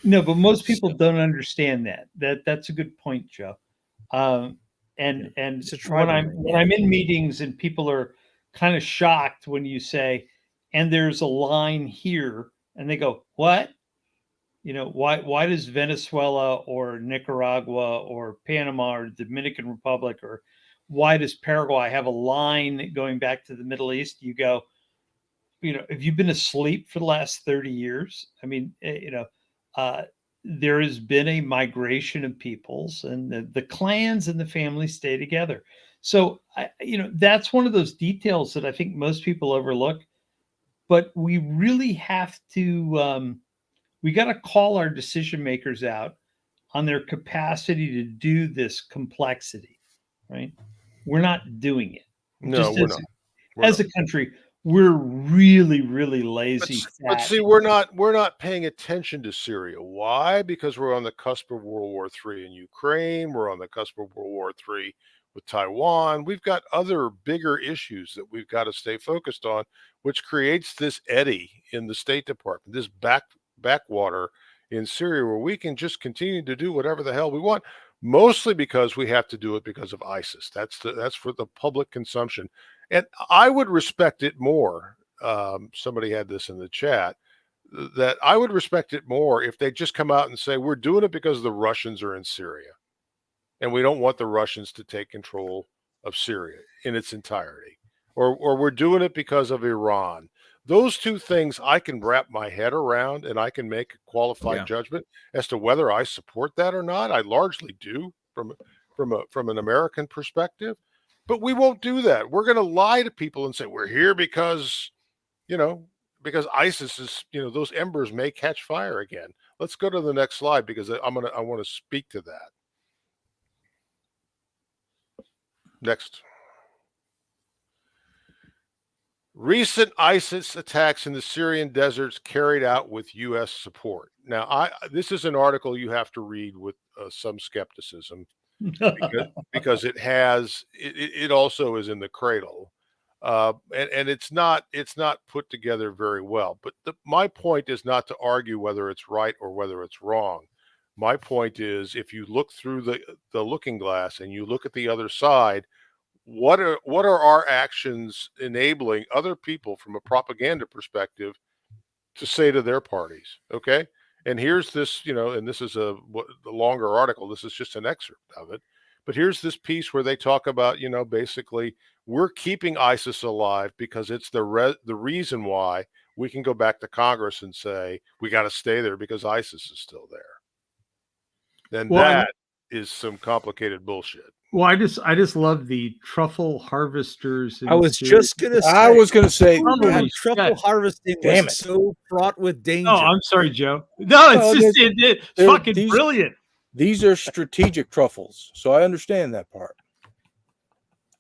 No, but most people don't understand that. That's a good point, Joe. And It's a when tribal name. I'm in meetings and people are kind of shocked when you say, and there's a line here, and they go, "What? You know, why does Venezuela or Nicaragua or Panama or Dominican Republic or why does Paraguay have a line going back to the Middle East?" You go, you know, have you been asleep for the last 30 years? I mean, there has been a migration of peoples, and the clans and the families stay together. So, that's one of those details that I think most people overlook. But we really have to, we got to call our decision makers out on their capacity to do this complexity, right? We're not doing it. No, we're not. As a country, we're really, really lazy. But see, we're not paying attention to Syria. Why? Because we're on the cusp of World War III in Ukraine. We're on the cusp of World War III with Taiwan. We've got other bigger issues that we've got to stay focused on, which creates this eddy in the State Department, this backwater in Syria where we can just continue to do whatever the hell we want, mostly because we have to do it because of ISIS. That's for the public consumption. And I would respect it more. Somebody had this in the chat, that I would respect it more if they just come out and say, we're doing it because the Russians are in Syria and we don't want the Russians to take control of Syria in its entirety, or we're doing it because of Iran. Those two things I can wrap my head around, and I can make a qualified judgment as to whether I support that or not. I largely do from an American perspective, but we won't do that. We're going to lie to people and say we're here because, because ISIS is, those embers may catch fire again. Let's go to the next slide because I want to speak to that. Next. Recent ISIS attacks in the Syrian deserts carried out with U.S. support. Now, this is an article you have to read with some skepticism because it also is in the cradle, and it's not put together very well. But my point is not to argue whether it's right or whether it's wrong. My point is, if you look through the looking glass and you look at the other side, what are our actions enabling other people from a propaganda perspective to say to their parties? Okay. And here's this, and this is the longer article. This is just an excerpt of it. But here's this piece where they talk about, basically we're keeping ISIS alive because it's the reason why we can go back to Congress and say we got to stay there because ISIS is still there. Then that is some complicated bullshit. Well, I just love the truffle harvesters. I was just gonna say. Truffle harvesting was so fraught with danger. Oh, I'm sorry, Joe. No, it's fucking brilliant. These are strategic truffles, so I understand that part.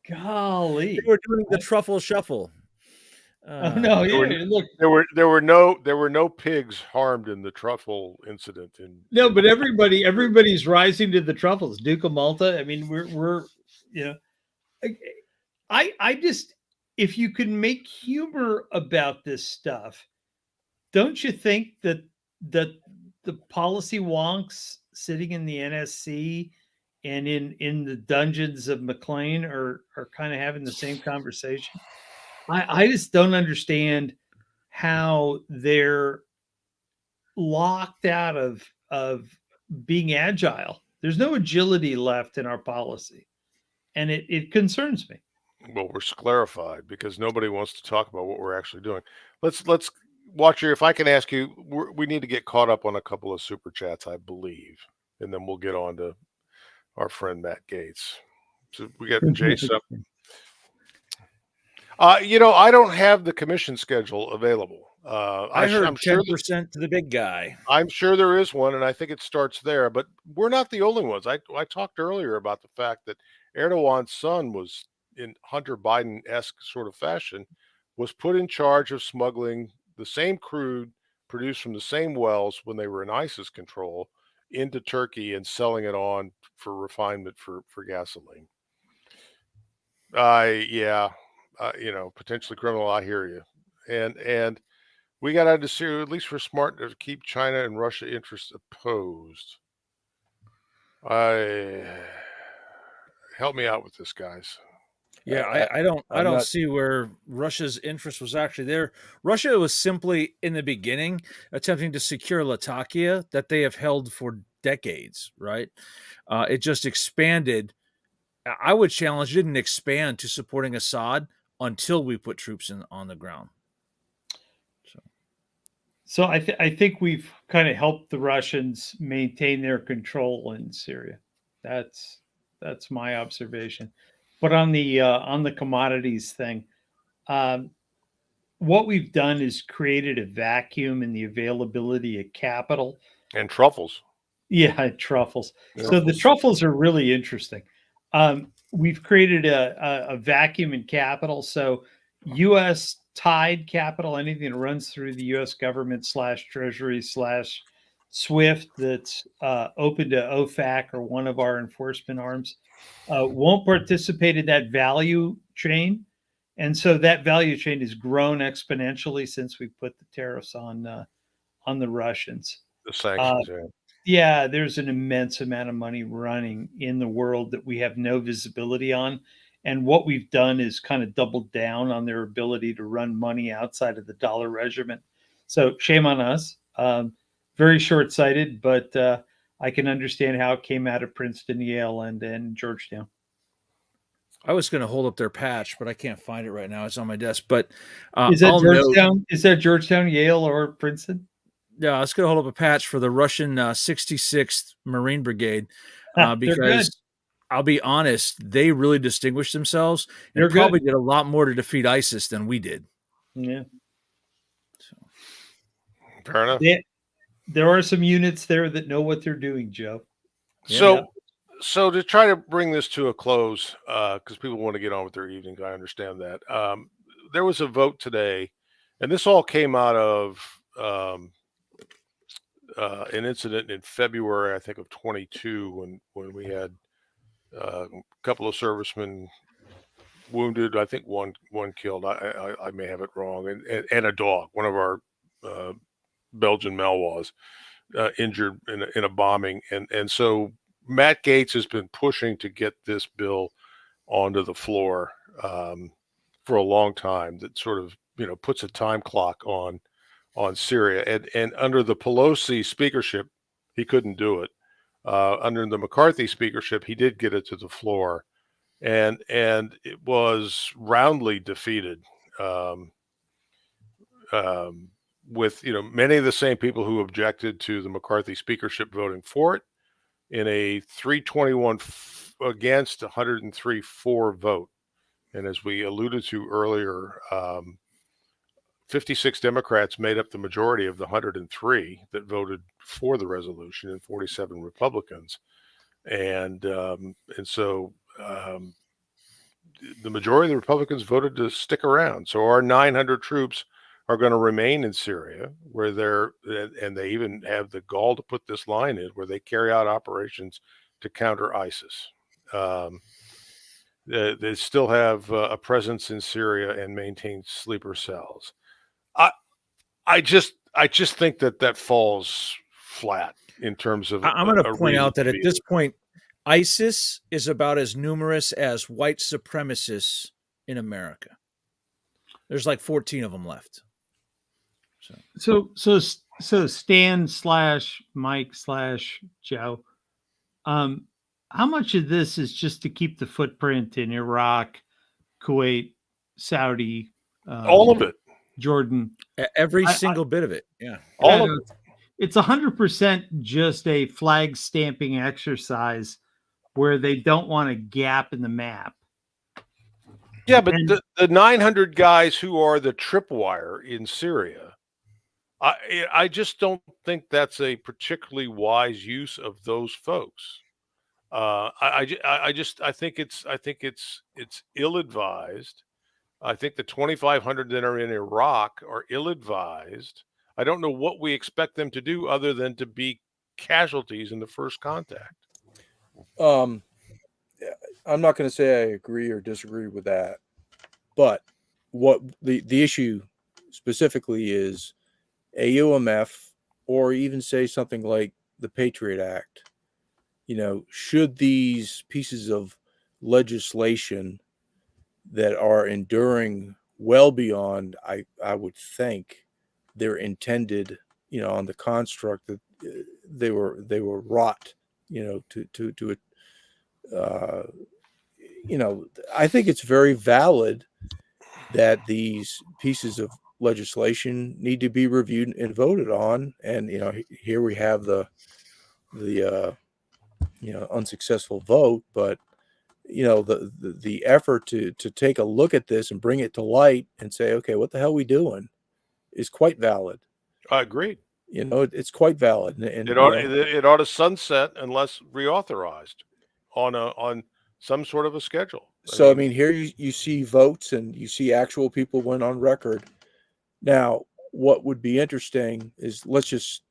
Golly, they were doing the truffle shuffle. Look, there were no pigs harmed in the truffle incident. But everybody's rising to the truffles. Duke of Malta. I mean, we're I just, if you can make humor about this stuff, don't you think that the policy wonks sitting in the NSC and in the dungeons of McLean are kind of having the same conversation? I just don't understand how they're locked out of being agile There's no agility left in our policy, and it concerns me. Well, we're sclerified because nobody wants to talk about what we're actually doing. Let's watch here. If I can ask you, we need to get caught up on a couple of super chats, I believe, and then we'll get on to our friend Matt Gates. So we got Jason. I don't have the commission schedule available. I heard I'm sure 10% to the big guy. I'm sure there is one, and I think it starts there. But we're not the only ones. I talked earlier about the fact that Erdogan's son was, in Hunter Biden-esque sort of fashion, was put in charge of smuggling the same crude produced from the same wells when they were in ISIS control into Turkey and selling it on for refinement for gasoline. Potentially criminal. I hear you, and we got to see, at least we're smart to keep China and Russia interests opposed. Help me out with this, guys. Yeah, I don't see where Russia's interest was actually there. Russia was simply in the beginning attempting to secure Latakia that they have held for decades, right? It just expanded. I would challenge it didn't expand to supporting Assad until we put troops on the ground. So I think we've kind of helped the Russians maintain their control in Syria. That's my observation. But on the commodities thing, what we've done is created a vacuum in the availability of capital and truffles. Yeah, truffles. So the truffles are really interesting. We've created a vacuum in capital. So U.S. tied capital, anything that runs through the U.S. government / Treasury / SWIFT that's open to OFAC or one of our enforcement arms, won't participate in that value chain. And so that value chain has grown exponentially since we put the tariffs on the Russians. The sanctions, Yeah, there's an immense amount of money running in the world that we have no visibility on. And what we've done is kind of doubled down on their ability to run money outside of the dollar regiment. So shame on us. Very short-sighted, but I can understand how it came out of Princeton, Yale, and Georgetown. I was going to hold up their patch, but I can't find it right now. It's on my desk. But is that Georgetown? Is that Georgetown, Yale, or Princeton? Yeah, let's go hold up a patch for the Russian 66th Marine Brigade because I'll be honest, they really distinguished themselves and probably did a lot more to defeat ISIS than we did. Yeah. So. Fair enough. There are some units there that know what they're doing, Joe. So to try to bring this to a close, because people want to get on with their evenings, I understand that. There was a vote today, and this all came out of an incident in February, I think, of 22, when we had a couple of servicemen wounded. I think one killed. I may have it wrong, and a dog. One of our Belgian Malinois injured in a bombing, and so Matt Gaetz has been pushing to get this bill onto the floor for a long time. That sort of puts a time clock on Syria, and under the Pelosi speakership, he couldn't do it. Under the McCarthy speakership, he did get it to the floor, and it was roundly defeated. With many of the same people who objected to the McCarthy speakership voting for it, in a 321 against 103 for vote. And as we alluded to earlier, 56 Democrats made up the majority of the 103 that voted for the resolution, and 47 Republicans. And so the majority of the Republicans voted to stick around. So our 900 troops are going to remain in Syria, where they even have the gall to put this line in, where they carry out operations to counter ISIS. They still have a presence in Syria and maintain sleeper cells. I just think that falls flat in terms of. I'm going to point out that at this point, ISIS is about as numerous as white supremacists in America. There's like 14 of them left. So Stan / Mike / Joe, How much of this is just to keep the footprint in Iraq, Kuwait, Saudi, All of it. Jordan? Every I- single bit of it. Yeah. All of Yeah, it. it's 100% just a flag stamping exercise where they don't want a gap in the map. Yeah, but And the 900 guys who are the tripwire in Syria, I just don't think that's a particularly wise use of those folks. I think it's ill advised. I think the 2,500 that are in Iraq are ill advised. I don't know what we expect them to do other than to be casualties in the first contact. I'm not going to say I agree or disagree with that, but what the issue specifically is AUMF, or even say something like the Patriot Act. Should these pieces of legislation that are enduring well beyond, I would think, their intended, on the construct that they were wrought, to I think it's very valid that these pieces of legislation need to be reviewed and voted on. And here we have the unsuccessful vote, but the effort to take a look at this and bring it to light and say, okay, what the hell are we doing, is quite valid. I agree. It's quite valid, and It ought to sunset unless reauthorized on some sort of a schedule. So I mean, here you see votes and you see actual people went on record. Now, what would be interesting is, let's just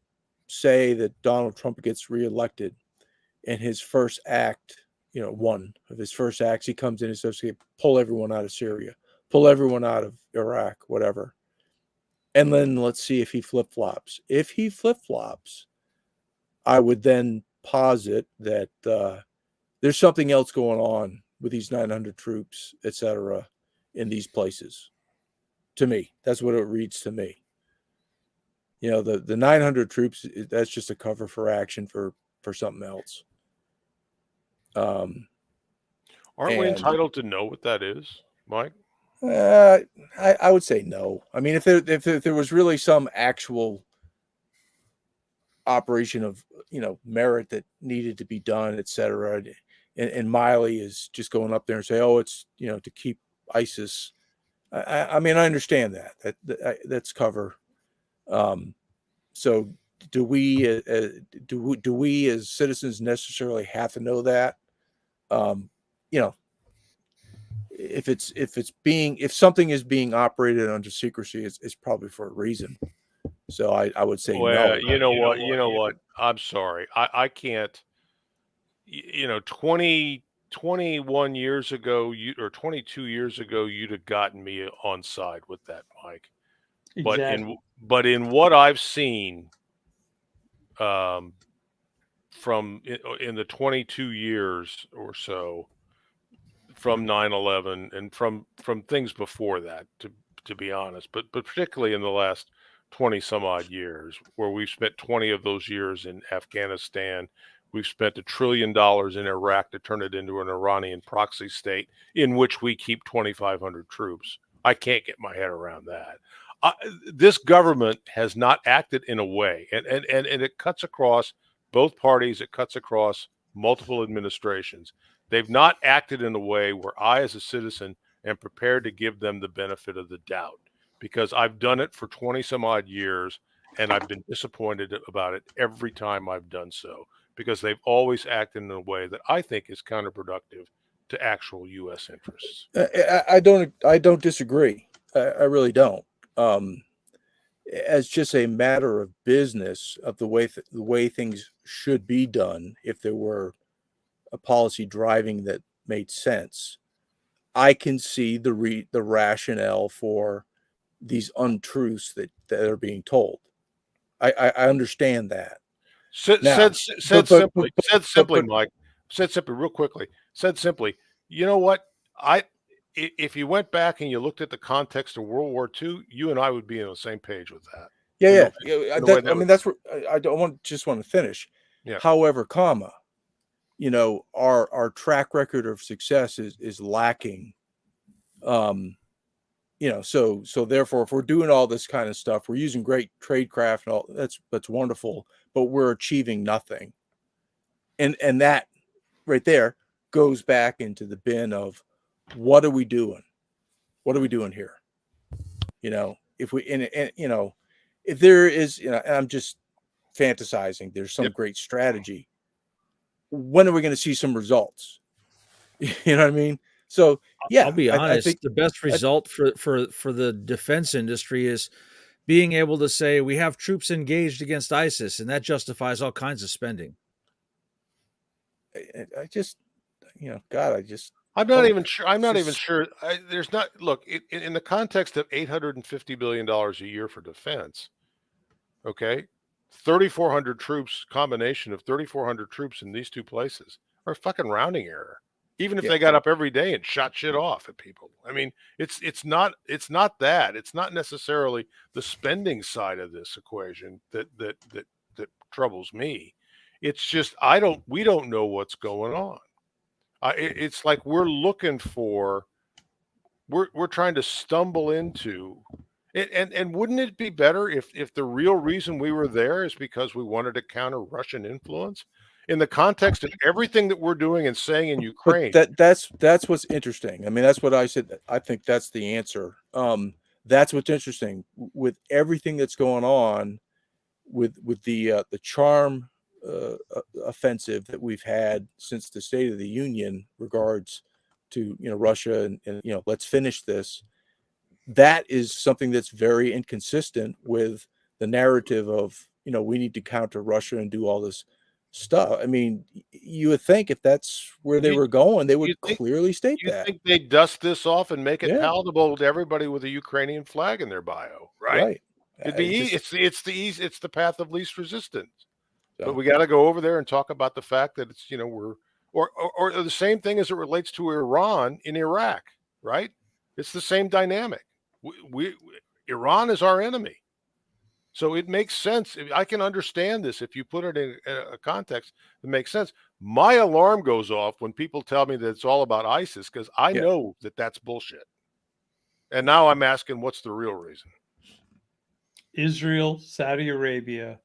say that Donald Trump gets reelected, and his first act, one of his first acts, he comes in and says, okay, pull everyone out of Syria, pull everyone out of Iraq, whatever. And then let's see if he flip-flops. If he flip-flops, I would then posit that there's something else going on with these 900 troops, et cetera, in these places. To me, that's what it reads to me. The 900 troops, that's just a cover for action for something else. Aren't we entitled to know what that is, Mike? I would say no. I mean, if there was really some actual operation of merit that needed to be done, et cetera, and Miley is just going up there and say, oh, it's to keep ISIS. I mean, I understand that's cover. So do we as citizens necessarily have to know that? If something is being operated under secrecy, it's probably for a reason. So I would say no. You know what? I'm sorry. I can't. 21 years ago, or 22 years ago, you'd have gotten me on side with that, Mike. exactly. But in what I've seen, from in the 22 years or so from 9/11 and from things before that, to be honest, but particularly in the last 20 some odd years, where we've spent 20 of those years in Afghanistan. We've spent $1 trillion in Iraq to turn it into an Iranian proxy state in which we keep 2,500 troops. I can't get my head around that. This government has not acted in a way, and it cuts across both parties. It cuts across multiple administrations. They've not acted in a way where I, as a citizen, am prepared to give them the benefit of the doubt, because I've done it for 20 some odd years, and I've been disappointed about it every time I've done so, because they've always acted in a way that I think is counterproductive to actual U.S. interests. I don't disagree. I really don't. As just a matter of business of the way things should be done, if there were a policy driving that made sense, I can see the rationale for these untruths that are being told. I understand that. Said simply, Mike. Said simply, real quickly. Said simply. You know what? If you went back and you looked at the context of World War II, you and I would be on the same page with that. Yeah. That's what I don't want to finish. Yeah. However, comma, our track record of success is lacking. So therefore, if we're doing all this kind of stuff, we're using great tradecraft and all that's wonderful, but we're achieving nothing. And that right there goes back into the bin of what are we doing? What are we doing here? If we, and if there is, and I'm just fantasizing, there's some great strategy. When are we going to see some results? You know what I mean? So yeah, I'll be honest. I think the best result for the defense industry is being able to say we have troops engaged against ISIS, and that justifies all kinds of spending. I just, God, I'm not even sure. I'm not even sure. There's not. Look, in the context of $850 billion a year for defense, okay, 3,400 troops, combination of 3,400 troops in these two places are a fucking rounding error. Even if they got up every day and shot shit off at people. I mean, it's not that. It's not necessarily the spending side of this equation that troubles me. It's just we don't know what's going on. It's like we're trying to stumble into it. And wouldn't it be better if the real reason we were there is because we wanted to counter Russian influence in the context of everything that we're doing and saying in Ukraine? But that's what's interesting. I mean, that's what I said. I think that's the answer. That's what's interesting with everything that's going on with the charm offensive that we've had since the State of the Union regards to Russia and let's finish this. That is something that's very inconsistent with the narrative of we need to counter Russia and do all this stuff. I mean, you would think if that's where they were going, they would clearly state that. You think they dust this off and make it palatable to everybody with a Ukrainian flag in their bio, right? Right. It'd be it's the path of least resistance. But we got to go over there and talk about the fact that it's we're or the same thing as it relates to Iran in Iraq, right? It's the same dynamic. Iran is our enemy. So it makes sense. I can understand this if you put it in a context that makes sense. My alarm goes off when people tell me that it's all about ISIS because I know that that's bullshit. And now I'm asking, what's the real reason? Israel, Saudi Arabia,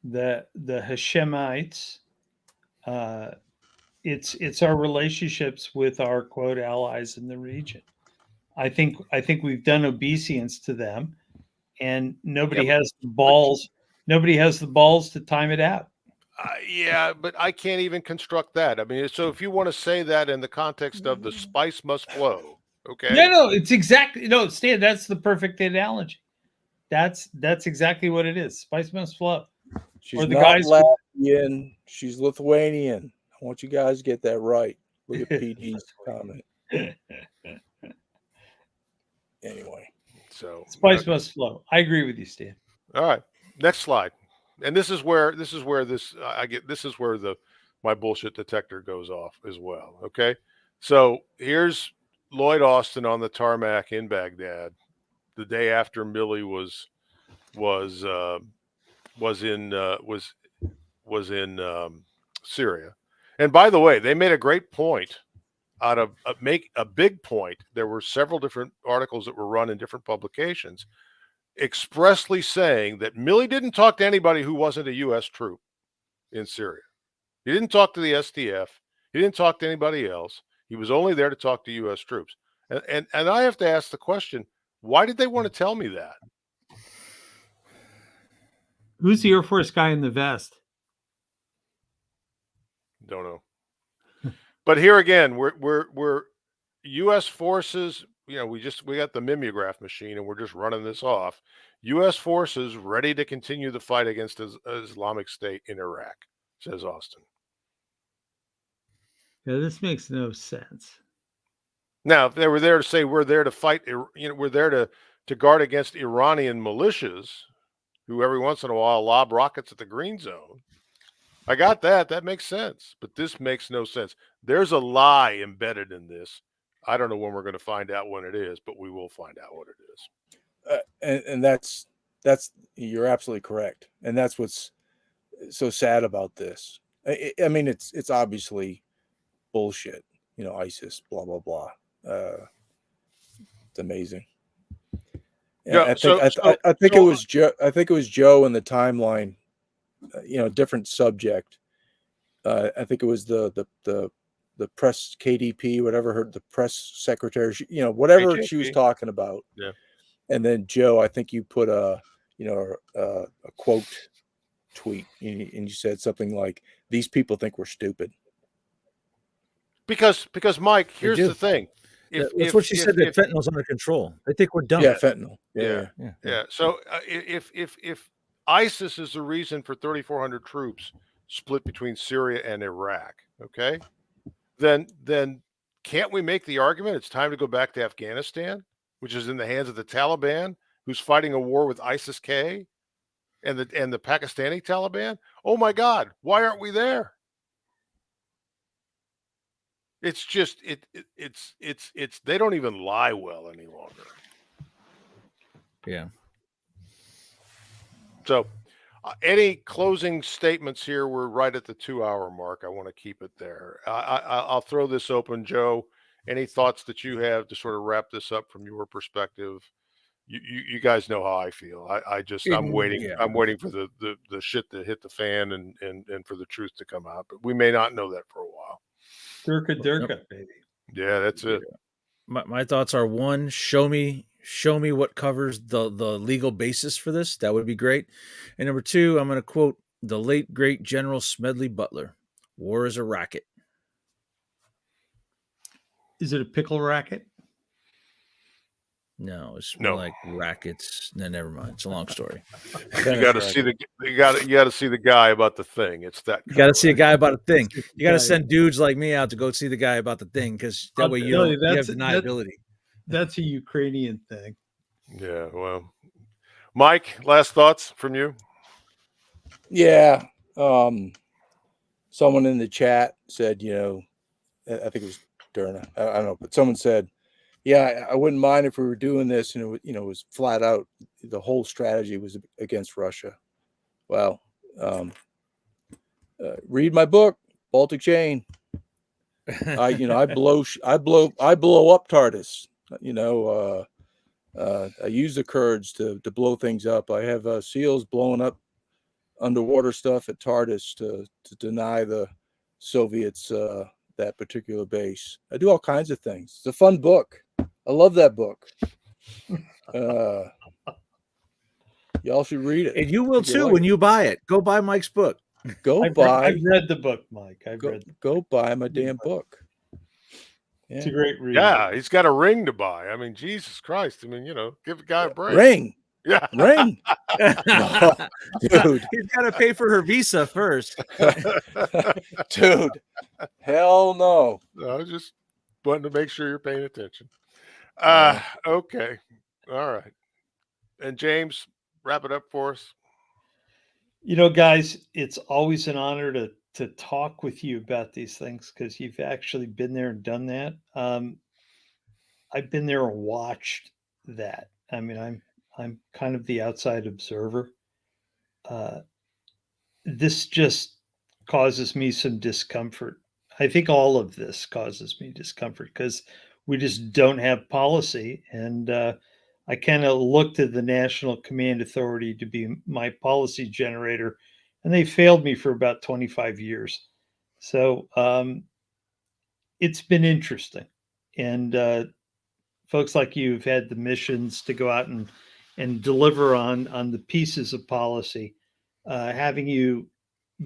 the Hashemites. It's our relationships with our quote allies in the region. I think we've done obeisance to them. And nobody has the balls. Nobody has the balls to time it out. Yeah, but I can't even construct that. I mean, so if you want to say that in the context of the spice must flow, okay? No, it's exactly Stan. That's the perfect analogy. That's exactly what it is. Spice must flow. She's not Latvian. She's Lithuanian. I want you guys to get that right. Look at PD's comment. Anyway. So spice must flow. I agree with you, Stan. All right, next slide. And this is where my bullshit detector goes off as well. Okay, so here's Lloyd Austin on the tarmac in Baghdad the day after Milley was in Syria. And by the way, they made a great point. Make a big point. There were several different articles that were run in different publications expressly saying that Milley didn't talk to anybody who wasn't a U.S. troop in Syria. He didn't talk to the SDF. He didn't talk to anybody else. He was only there to talk to U.S. troops. And I have to ask the question, why did they want to tell me that? Who's the Air Force guy in the vest? Don't know. But here again, we're U.S. forces. We got the mimeograph machine, and we're just running this off. U.S. forces ready to continue the fight against Islamic State in Iraq, says Austin. Yeah, this makes no sense. Now, if they were there to say we're there to fight, we're there to guard against Iranian militias, who every once in a while lob rockets at the green zone. I got that. That makes sense. But this makes no sense. There's a lie embedded in this. I don't know when we're going to find out when it is, but we will find out what it is. And that's you're absolutely correct. And that's what's so sad about this I mean, it's obviously bullshit. You know, ISIS, blah blah blah. It's amazing. Yeah. I think I think it was Joe. I think it was Joe in the timeline. You know, different subject. I think it was the press KDP, whatever the press secretary. You know, whatever she was talking about. Yeah. And then Joe, I think you put a quote tweet, and you said something like, "These people think we're stupid." Because Mike, here's the thing. That's what she said. That fentanyl's under control. They think we're dumb. Yeah, fentanyl. Yeah. So if ISIS is the reason for 3,400 troops split between Syria and Iraq, okay, then can't we make the argument it's time to go back to Afghanistan, which is in the hands of the Taliban, who's fighting a war with ISIS-K and the Pakistani Taliban? Oh my God, why aren't we there? It's just it's they don't even lie well any longer. Yeah. So, any closing statements here? We're right at the 2-hour mark. I want to keep it there. I'll throw this open, Joe. Any thoughts that you have to sort of wrap this up from your perspective? You guys know how I feel. I'm waiting. Yeah. I'm waiting for the shit to hit the fan and for the truth to come out. But we may not know that for a while. Durka, baby. Yeah, that's it. My thoughts are: one, show me what covers the legal basis for this. That would be great. And number two, I'm going to quote the late great General Smedley Butler: "War is a racket." Is it a pickle racket? No, it's more like rackets. No, never mind. It's a long story. You got to see the guy about the thing. It's that you got to see a guy about a thing. You got to send dudes like me out to go see the guy about the thing, because that way you have deniability. That's a Ukrainian thing. Yeah. Well, Mike, last thoughts from you? Yeah. Someone in the chat said, I think it was Derna. I don't know, but someone said, yeah, I wouldn't mind if we were doing this, and it was flat out the whole strategy was against Russia. Well, read my book, Baltic Chain. I blow up TARDIS. I use the Kurds to blow things up. I have SEALs blowing up underwater stuff at TARDIS to deny the Soviets that particular base. I do all kinds of things. It's a fun book. I love that book. Y'all should read it. And you will too when you buy it. Go buy Mike's book. I've read the book, Mike. Go buy my damn book. Yeah. It's a great read. Yeah, he's got a ring to buy. I mean, Jesus Christ. I mean, give the guy a break. Ring. Yeah. Ring. No, dude. He's got to pay for her visa first. Dude. Hell no. I just wanted to make sure you're paying attention. Okay. All right. And James, wrap it up for us. Guys, it's always an honor to talk with you about these things, because you've actually been there and done that. I've been there and watched that. I mean, I'm kind of the outside observer. This just causes me some discomfort. I think all of this causes me discomfort because we just don't have policy. And I kind of look to the National Command Authority to be my policy generator, and they failed me for about 25 years. So it's been interesting. And folks like you have had the missions to go out and deliver on the pieces of policy. Having you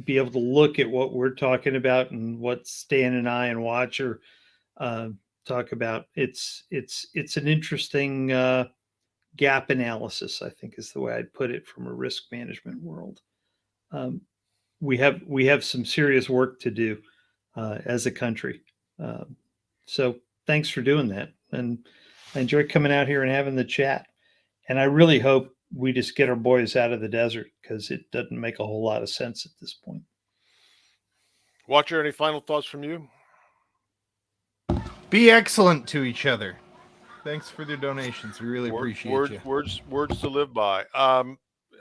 be able to look at what we're talking about and what Stan and I and Watcher talk about, it's an interesting gap analysis, I think is the way I'd put it, from a risk management world. We have some serious work to do as a country. So thanks for doing that. And I enjoy coming out here and having the chat. And I really hope we just get our boys out of the desert, because it doesn't make a whole lot of sense at this point. Watcher, any final thoughts from you? Be excellent to each other. Thanks for the donations. We really appreciate you. Words to live by.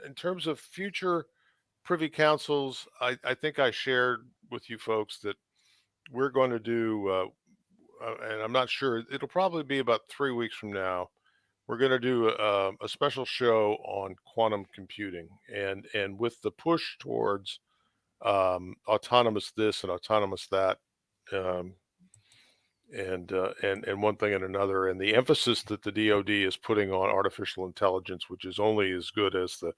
In terms of future Privy Councils, I think I shared with you folks that we're going to do, and I'm not sure, it'll probably be about 3 weeks from now. We're going to do a special show on quantum computing, and with the push towards autonomous this and autonomous that, um, and one thing and another, and the emphasis that the DoD is putting on artificial intelligence, which is only as good as the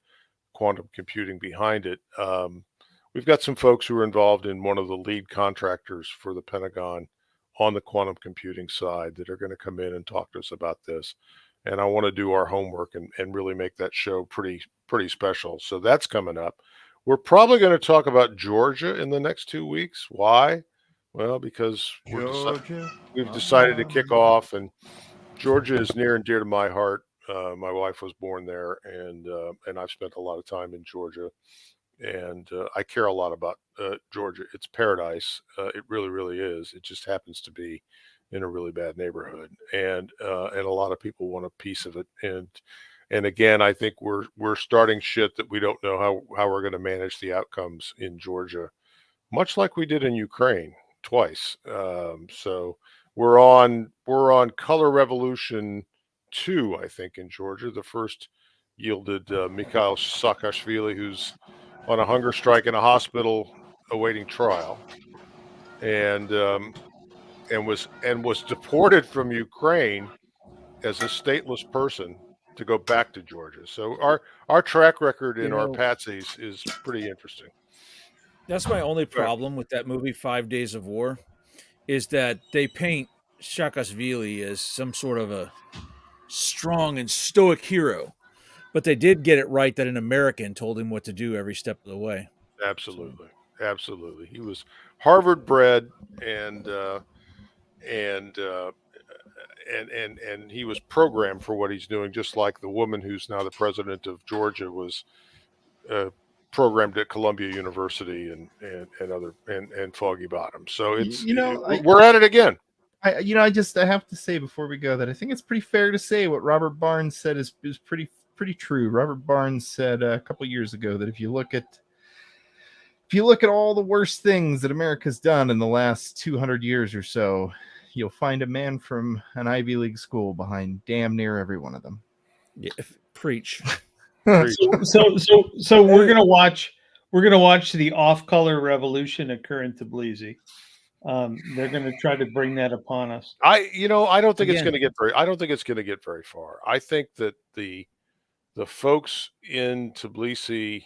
quantum computing behind it. We've got some folks who are involved in one of the lead contractors for the Pentagon on the quantum computing side that are going to come in and talk to us about this. And I want to do our homework and really make that show pretty special. So that's coming up. We're probably going to talk about Georgia in the next 2 weeks. Why? Well, because we've decided to kick off, and Georgia is near and dear to my heart. My wife was born there, and I've spent a lot of time in Georgia, and I care a lot about Georgia. It's paradise. It really, really is. It just happens to be in a really bad neighborhood, and a lot of people want a piece of it. And again, I think we're starting shit that we don't know how we're going to manage the outcomes in Georgia, much like we did in Ukraine twice. So we're on Color Revolution 2, I think, in Georgia. The first yielded Mikhail Saakashvili, who's on a hunger strike in a hospital awaiting trial, and was deported from Ukraine as a stateless person to go back to Georgia. So our track record in our patsies is pretty interesting. That's my only problem with that movie, 5 Days of War, is that they paint Saakashvili as some sort of a strong and stoic hero. But they did get it right that an American told him what to do every step of the way. Absolutely. Absolutely. He was Harvard bred, and he was programmed for what he's doing, just like the woman who's now the president of Georgia was programmed at Columbia University and other and Foggy Bottom. So it's we're at it again. I have to say before we go that I think it's pretty fair to say what Robert Barnes said is pretty true. Robert Barnes said a couple years ago that if you look at all the worst things that America's done in the last 200 years or so, you'll find a man from an Ivy League school behind damn near every one of them. Yeah, preach. So we're gonna watch the off-color revolution occur in Tbilisi. They're going to try to bring that upon us. I don't think it's going to get very far. I think that the folks in Tbilisi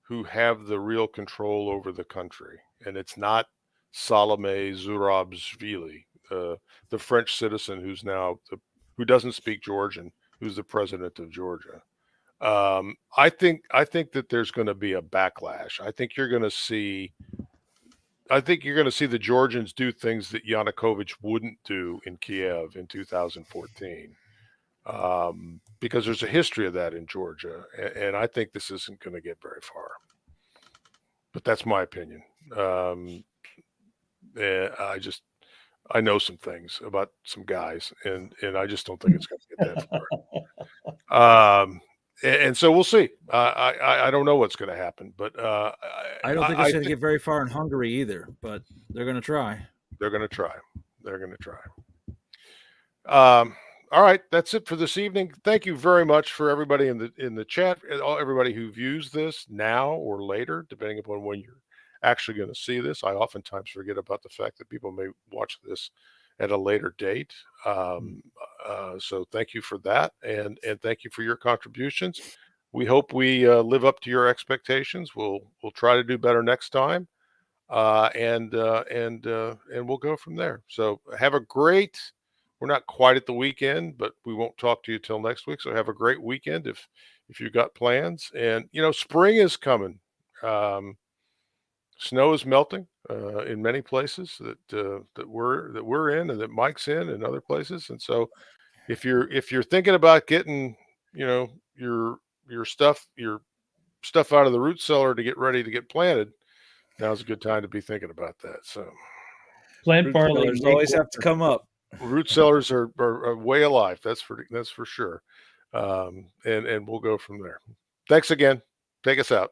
who have the real control over the country, and it's not Salome Zurabishvili, the French citizen who doesn't speak Georgian, who's the president of Georgia. I think that there's going to be a backlash. I think you're going to see the Georgians do things that Yanukovych wouldn't do in Kiev in 2014, because there's a history of that in Georgia, and I think this isn't going to get very far. But that's my opinion. I know some things about some guys, and I just don't think it's going to get that far. And so we'll see. I don't know what's going to happen, but I don't think it's going to get very far in Hungary either. But they're going to try. They're going to try. All right, that's it for this evening. Thank you very much for everybody in the chat, everybody who views this now or later, depending upon when you're actually going to see this. I oftentimes forget about the fact that people may watch this at a later date. So thank you for that, and thank you for your contributions. We hope we live up to your expectations. We'll try to do better next time, and we'll go from there. So have a great. We're not quite at the weekend, but we won't talk to you till next week. So have a great weekend if you've got plans. And spring is coming. Snow is melting in many places that we're in, and that Mike's in, and other places. And so if you're thinking about getting your stuff out of the root cellar to get ready to get planted, now's a good time to be thinking about that. So plant barley always have to come up. Root cellars are way alive. That's for sure. And we'll go from there. Thanks again. Take us out.